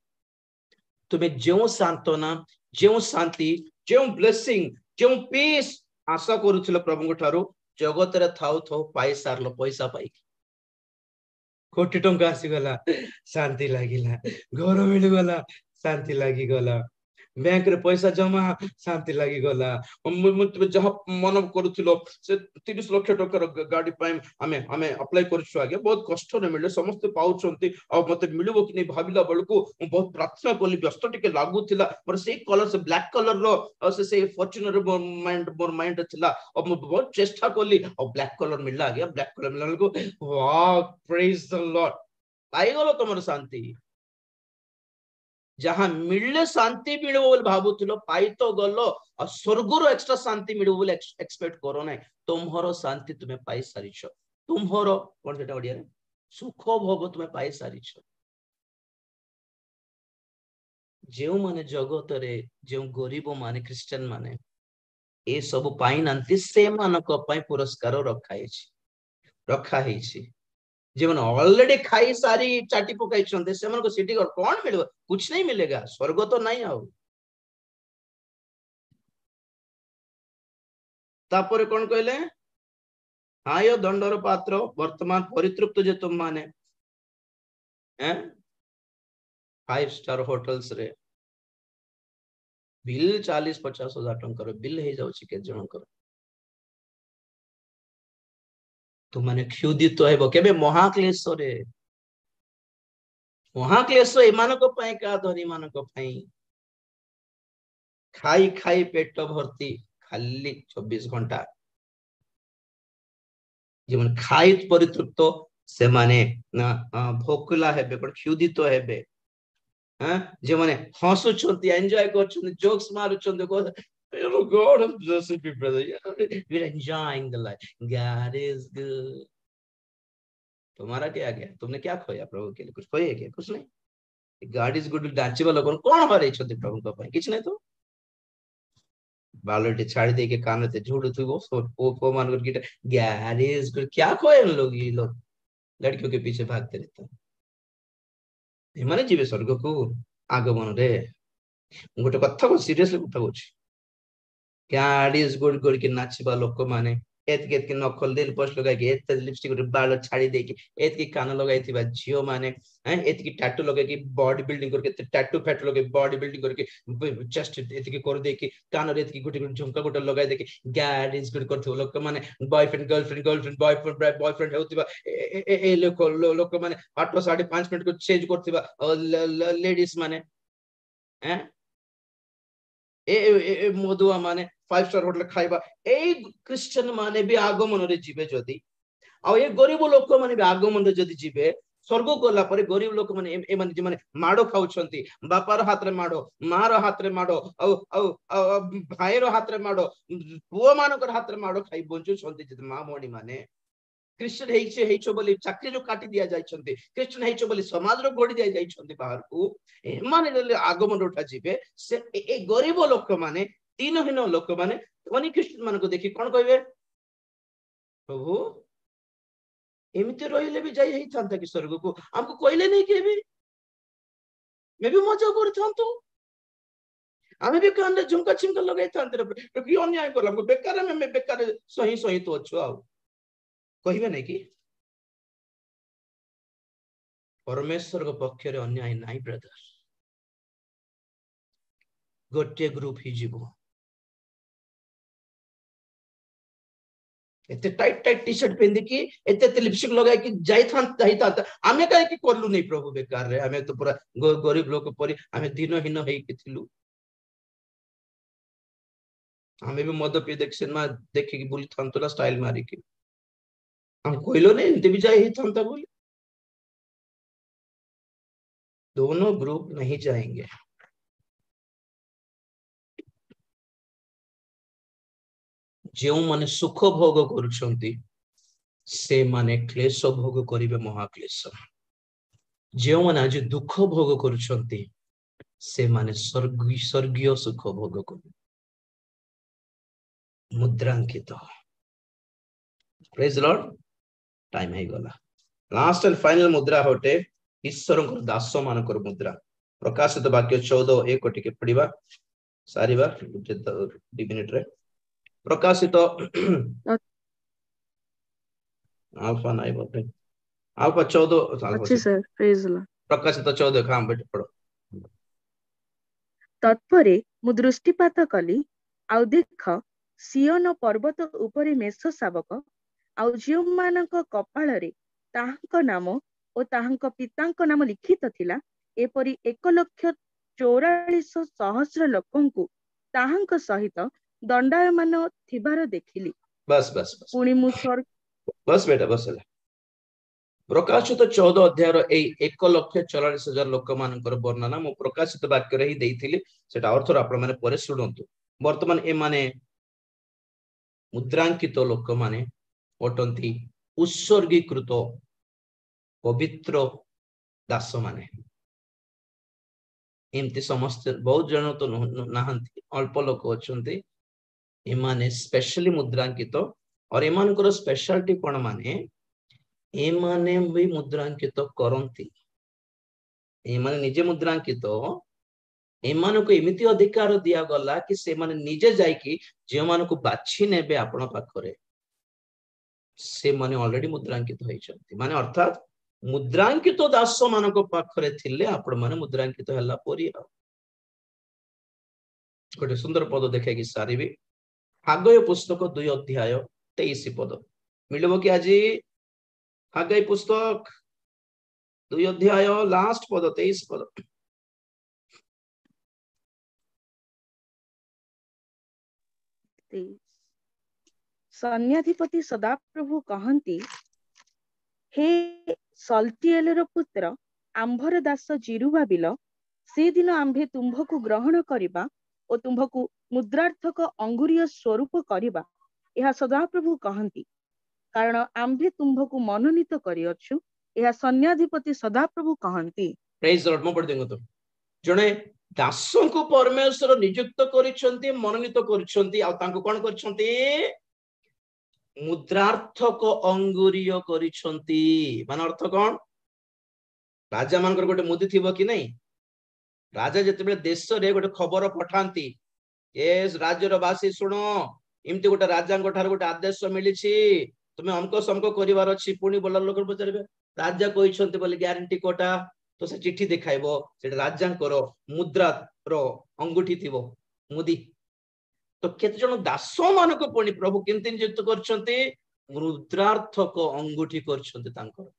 तुम्हें जो सांत्वना जो शांति जो ब्लेसिंग जो पीस आशा करूथिल प्रभु ठारू जगत रे थाउ थाउ पाई सारलो पैसा पाई कोटी टंका आसीगला शांति लागिला घर मिलगला शांति लागी गला बैंक रे पैसा जमा शांति लागी गला जहाँ मन करूथिलो से 30 लाख टंकार गाड़ी पाइम आमे आमे अप्लाई करछु आगे बहुत कष्ट रे मिले समस्त पाउछंती आ मते मिलबो कि नहीं भाबिला बेलको बहुत प्रार्थना कली व्यस्त टिके लागुथिला पर से कलर से ब्लैक कलर रो से फॉर्च्यूनर मोर माइंड थिला अब मैं बहुत चेष्टा कली और ब्लैक कलर मिलला गया ब्लैक कलर मिलला बेलको वाह प्रेज द लॉर्ड पाई गलो तुमर शांति जहां मिलले शांति मिलबो बोल भाबुथिलो पाई तो गलो और स्वर्गर एक्स्ट्रा शांति मिलबो बोल एक्सपेक्ट करो नै तुमहरो शांति तुम्हें पाई सारिछो तुमहरो कोन सेटा ओडिया रे सुख भोग तुम्हें पाई सारिछो। जेउ माने जगत रे जेउ गरीब माने क्रिश्चियन माने ए सब पाई नांती से मानक पई पुरस्कार रखा हेछि जीवन ऑलरेडी खाई सारी चाटी पकाई छंदे से मन को सिटी और कौन मिलेगा? कुछ नहीं मिलेगा। स्वर्ग तो नहीं आओ। तापर कौन कहले? हाँ यो दंडर पात्र वर्तमान परितृप्त जे तुम माने 5 स्टार होटल्स रे बिल 40-50 हजार टंकर बिल हे जाउछि के जनकर तुमने क्षुदित हेबो केबे? महाक्लेश रे महाक्लेश एमानक पई का धनी मानक पई खाई खाई पेट भर्ती खाली 24 घंटा जीवन खाई परितृप्त से माने भोकला हेबे कोन क्षुदित हेबे जे माने हसुछंती एन्जॉय करछंती जोक्स मारुछंती को God has blessed me, brother. We're enjoying the life. God is good. तुम्हारा क्या गया? तुमने क्या खोया प्रभु के लिए? कुछ खोया क्या? कुछ नहीं। God is good डांचे वाला कौन हरे छंती प्रभु का पाए किछ नहीं तो बालटी छाड़ी दे के कान ते झूठ थी वो मान कर गिटा God is good क्या खोए लोग ये लोग लड़कियों के पीछे भागते रहते हैं माने जीवे स्वर्ग को आगमन रे गोटे कथा को सीरियसली कथा होछि God is good good के नाचबा लोक माने एत के नखल दिल पोस्ट लगा के एत लिपस्टिक रे बाल छाड़ी दे के एत की कान लगाई थिबा झियो माने एत की टैटू लगा के बॉडी बिल्डिंग करके टैटू फैट लगे बॉडी बिल्डिंग करके चेस्ट एत की कर दे के कान रे एत की गुटी झुमका गुटा लगाई दे के God is good करथो लोक माने बॉयफ्रेंड गर्लफ्रेंड बॉयफ्रेंड होतिबा ए लोक माने 8 5.5 मिनट को चेंज करथिबा लेडीज माने ए मधुआ माने 5 स्टार होटल खाइबा ए क्रिश्चियन माने भी आगमन रे जीवे जदी आ ए गरीब लोक माने भी आगमन रे जदी जीवे स्वर्ग गला पर गरीब लोक माने ए माने जे माने माडो खाउछंती बापार हाथ रे माडो मार हाथ रे माडो औ भाई रो हाथ रे माडो पुओ मानकर हाथ रे माडो खाइ बंचु छंती जे मा मोडी माने क्रिश्चियन हेइछो बोली चाकरी जो काटी दिया जाय छंती क्रिश्चियन हेइछो बोली समाज रो गोडी दिया जाय छंती बाहर को ए माने आगमन उठा जीवे से ए गरीब लोक माने तीनहीन लोक माने धनी क्रिश्चियन मान को देखि कोन कहबे प्रभु एमिते रहिले भी जाय हेइ थांता कि स्वर्ग को हमको कहले नहीं के मैं भी मजा करथांतो आमे भी कान रे झुमका छिमका लगाई थांते रे कि अन्याय करला हमको बेकार में बेकार सही तो अच्छो आ कहबे नहीं कि परमेश्वर को पक्ष रे अन्याय नाही ब्रदर गोटे ग्रुप ही जीवो एते टाइट टी शर्ट पहन की एते लिपस्टिक लगाई कि जाई था आमे काहे कि करलु नहीं प्रभु बेकार रे आमे तो पूरा गरीब लोक परी आमे दिनहीन हेइ कि थिलु आमे भी मद पी देख सिनेमा देखि कि बुली थांतो ना स्टाइल मारी कि हम कोइलो ने इनते भी जाए ही थांता बोली। दोनों ग्रुप नहीं जाएंगे। जो माने सुख भोग करुछंती से माने क्लेश भोग करिवे महाक्लेश। जो माने आज दुख भोग करुछंती से माने स्वर्गीय सुख भोग करिवे। मुद्रांकित। Praise Lord. टाइम है गला। लास्ट एंड फाइनल मुद्रा होटे ईश्वर दास मानकर मुद्रा। प्रकाशित वाक्य 14:1 टिके पढ़िबा सारिबा 2 मिनिट रे। प्रकाशित अल्फा नाइ बोलते अल्फा 14 अच्छी सर प्रेज लॉर्ड। प्रकाशित 14 खाम बेटे पढ़ो। तत्परे मु दृष्टिपात कली आउ देख सियोन पर्वत उपरे मेष शावक आउ जो मानक कपाଳରେ ताहांक नाम ओ ताहांक पितांक नाम लिखित थिला एपरि 1,44,000 लोकंकु ताहांक सहित दंडायमान थिबार देखिली। बस बस बस पुणी मु स्वर्ग बस बेटा बस है। प्रकाशित 14 अध्यायर ए 1,44,000 लोक मानकर वर्णना मु प्रकाशित वाक्य रे ही देइथिली सेटा अर्थर आपण माने परे सुनंतु। वर्तमान ए माने मुद्रांकित लोक माने अटंती उत्सर्गीकृत पवित्र दास माने। एमती समस्त बहुत जन तो नाहंती अल्प लोक अछंती एमाने स्पेशली मुद्रांकित और एमानकर स्पेशलिटी कोन माने एमाने भी मुद्रांकित करंती। एमाने निजे मुद्रांकित एमान को एमिति अधिकार दिया गला कि से माने निजे जाई कि जे मान को बाछि नेबे आपण पाखरे से माने ऑलरेडी मुद्रांकित होइछंती। माने अर्थात मुद्रांकित दास मान को पाखरे थिले आपण माने मुद्रांकित हला परी। गोटे सुंदर पद देखे कि सारिबी हागय पुस्तक 2 अध्याय 23 पद मिलबो कि आज हागय पुस्तक 2 अध्याय लास्ट पद 23 पद। सैन्याधिपति सदाप्रभु कहंती हे सल्तिएलर पुत्र आंभर दास जिरुबाबिल से दिन आंभे तुम्भकु ग्रहण करिबा ओ तुम्भकु मुद्रार्थक अंगुरीय स्वरूप करिबा यह सदाप्रभु कहंती कारण आंभे तुम्भकु मनोनीत करिअछु यह सैन्याधिपति सदाप्रभु कहंती। Praise Lord. मो पढ देंगो तो जणे दास को परमेश्वर नियुक्त करिसंती मनोनीत करिसंती आ तांको कोन करिसंती मुद्रार्थक अंगुरीय करिसंती। मान अर्थ कोन राजा मानकर गोटे मुदी थिबो कि नहीं। राजा जेतेबेले देश रे गोटे खबर पठांती एस राज्यर वासी सुनो इमती गोटे राजा ठार गोटे आदेश मिलिछि तुम्हें अमको समको करिवार अछि। पुणी बोला लोक पचारबे राजा कहिसंती बोले ग्यारंटी कोटा तो से चिट्ठी देखाइबो से राजा करो मुद्रा रो अंगूठी थिबो मुदी। तो केते जण दास मानक पुणी प्रभु केमति नियुक्त करछंती मुद्रार्थक अंगूठी करछंती तांकर।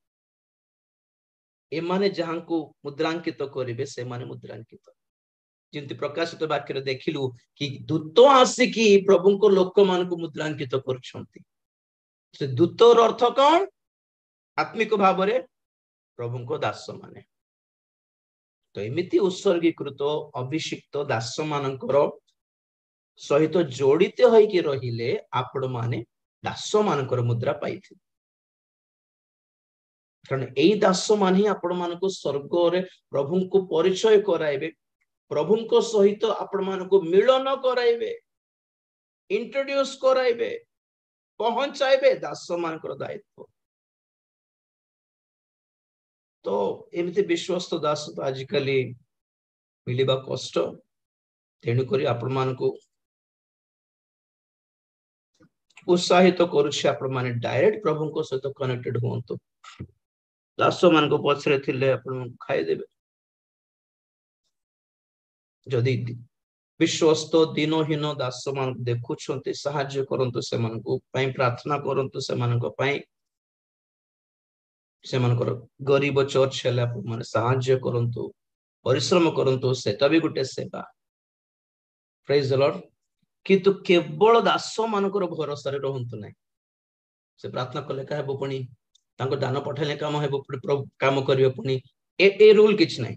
एमाने जहांको मुद्रांकित करिवे से माने मुद्रांकित। जिंति प्रकाशित वाक्य देखिलु कि दूत आसिकी प्रभु को लोक मान को मुद्रांकित करछंती। से दूतर अर्थ कौन आत्मिक भाव रे प्रभु को दास माने। तो एमिति उत्सर्गीकृत अभिषिक्त दास मानकर सहित जोड़ित होइके रहिले आपण माने दास मानकर मुद्रा पाइथि। कारण एई दास माने आपण मानको स्वर्ग रे प्रभु को परिचय कराइबे प्रभु को सहित आपण मानको मिलन कराइबे इंट्रोड्यूस कराइबे पहुंचाइबे दास मानकर दायित्व। तो एमती विश्वस्त दास तो आजिकल मिलवा कष्ट तेणुक आपण मानको उत्साहित करुछि आपण माने डायरेक्ट प्रभु को सहित कनेक्टेड होंतु। दास मान को पछरे थिले आपण खाइ देबे जदि विश्वस्त दिनहीन दास मान देखुछंती सहाय्य करंतु से मान को पई प्रार्थना करंतु से मान को पई से मानकर गरीब चर्च हेले आपण माने सहाय्य करंतु परिश्रम करंतु सेटा भी गुटे सेवा। Praise the Lord. किंतु केवल दास मानकर भरोसा रहंतु नहीं से प्रार्थना कले का हेबो पुणी तांको दान पठाइले काम हेबो काम करिवे पुणी ए रूल किछ नहीं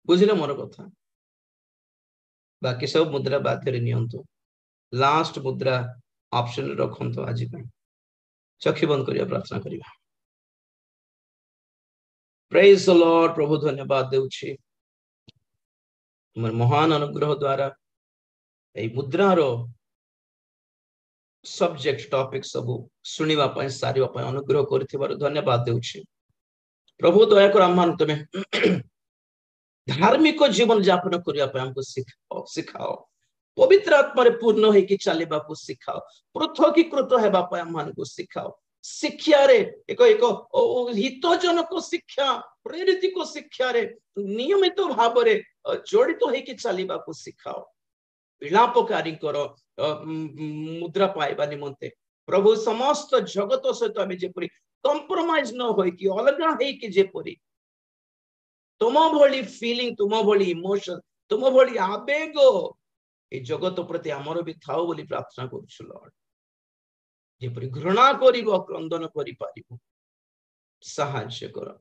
बुझिले मोर कथा बाकी सब मुद्रा बाध्य नियंतु लास्ट मुद्रा ऑप्शन रखंतु आज पई चक्षु बंद करिया प्रार्थना करिया प्रेज द लॉर्ड प्रभु धन्यवाद देउछि तुमर महान अनुग्रह द्वारा ए मुद्रारो सब्जेक्ट टॉपिक सब सुनिवा पई सारिवा पई अनुग्रह करथिबार धन्यवाद देउछि प्रभु दया कर आम्हान तमे धार्मिक जीवन यापन करिया पई हमको सिखाओ पवित्र आत्मा पूर्ण है कि चलवा को सिखाओ पृथकीकृत हेबा पई आम्हान को सिखाओ शिक्षा रे एक हितजनक शिक्षा प्रेरित को शिक्षा रे नियमित भाव रे जड़ित है कि चलवा को सिखाओ विलापकारी करो मुद्रा पाइबा निमंते प्रभु समस्त जगत सहित आम जेपरी कंप्रोमाइज न होई कि अलगा है कि जेपरी तुम भली फीलिंग तुम भली इमोशन तुम भली आवेग ए जगत प्रति आमर भी थाओ बोली प्रार्थना करूछु लॉर्ड जेपरी घृणा करिवो क्रंदन करि पारिबो सहाय्य कर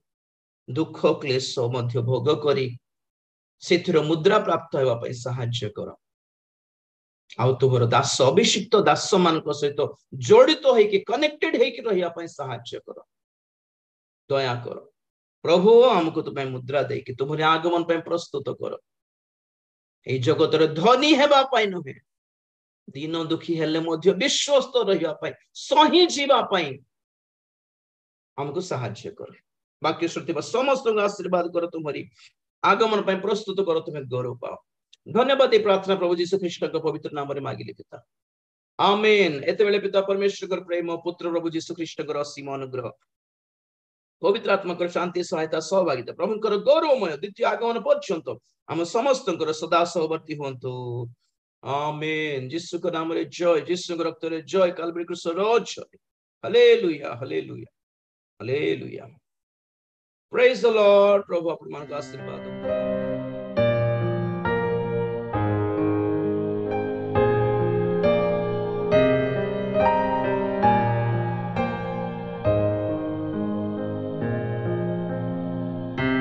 दुख क्लेश मध्य भोग करी सेथिर मुद्रा प्राप्त हेबा पई सहाय्य कर आउ तुमर दास अभिषिक्त दास मान सहित जड़ित है कि कनेक्टेड है कि रहिया पई सहाय्य कर दया कर प्रभु हमको तुम्हें मुद्रा दे कि तुम्हारे आगमन पे प्रस्तुत कर ए जगत रे धनी हेबा पई नहे दीन दुखी हेले मध्य विश्वस्त रहिया पई सही जीवा पई हमको सहाय्य कर बाकी श्रुति समस्त आशीर्वाद कर तुम्हारी आगमन पे प्रस्तुत कर तुम्हें गौरव पाओ धन्यवाद प्रार्थना प्रभु यीशु ख्रीष्ट के पवित्र नाम रे मागिले पिता आमेन एते बेले पिता परमेश्वर कर प्रेम पुत्र प्रभु यीशु ख्रीष्ट कर असीम अनुग्रह पवित्र आत्मा कर शांति सहायता सहभागिता प्रभु कर गौरवमय द्वितीय आगमन पर्यंत हम समस्त सदा सहवर्ती होंतु आमेन यीशु के नाम रे जय यीशु के रक्त रे जय काल्वरी क्रूस रो जय hallelujah hallelujah hallelujah praise the lord प्रभु आपन मान का आशीर्वाद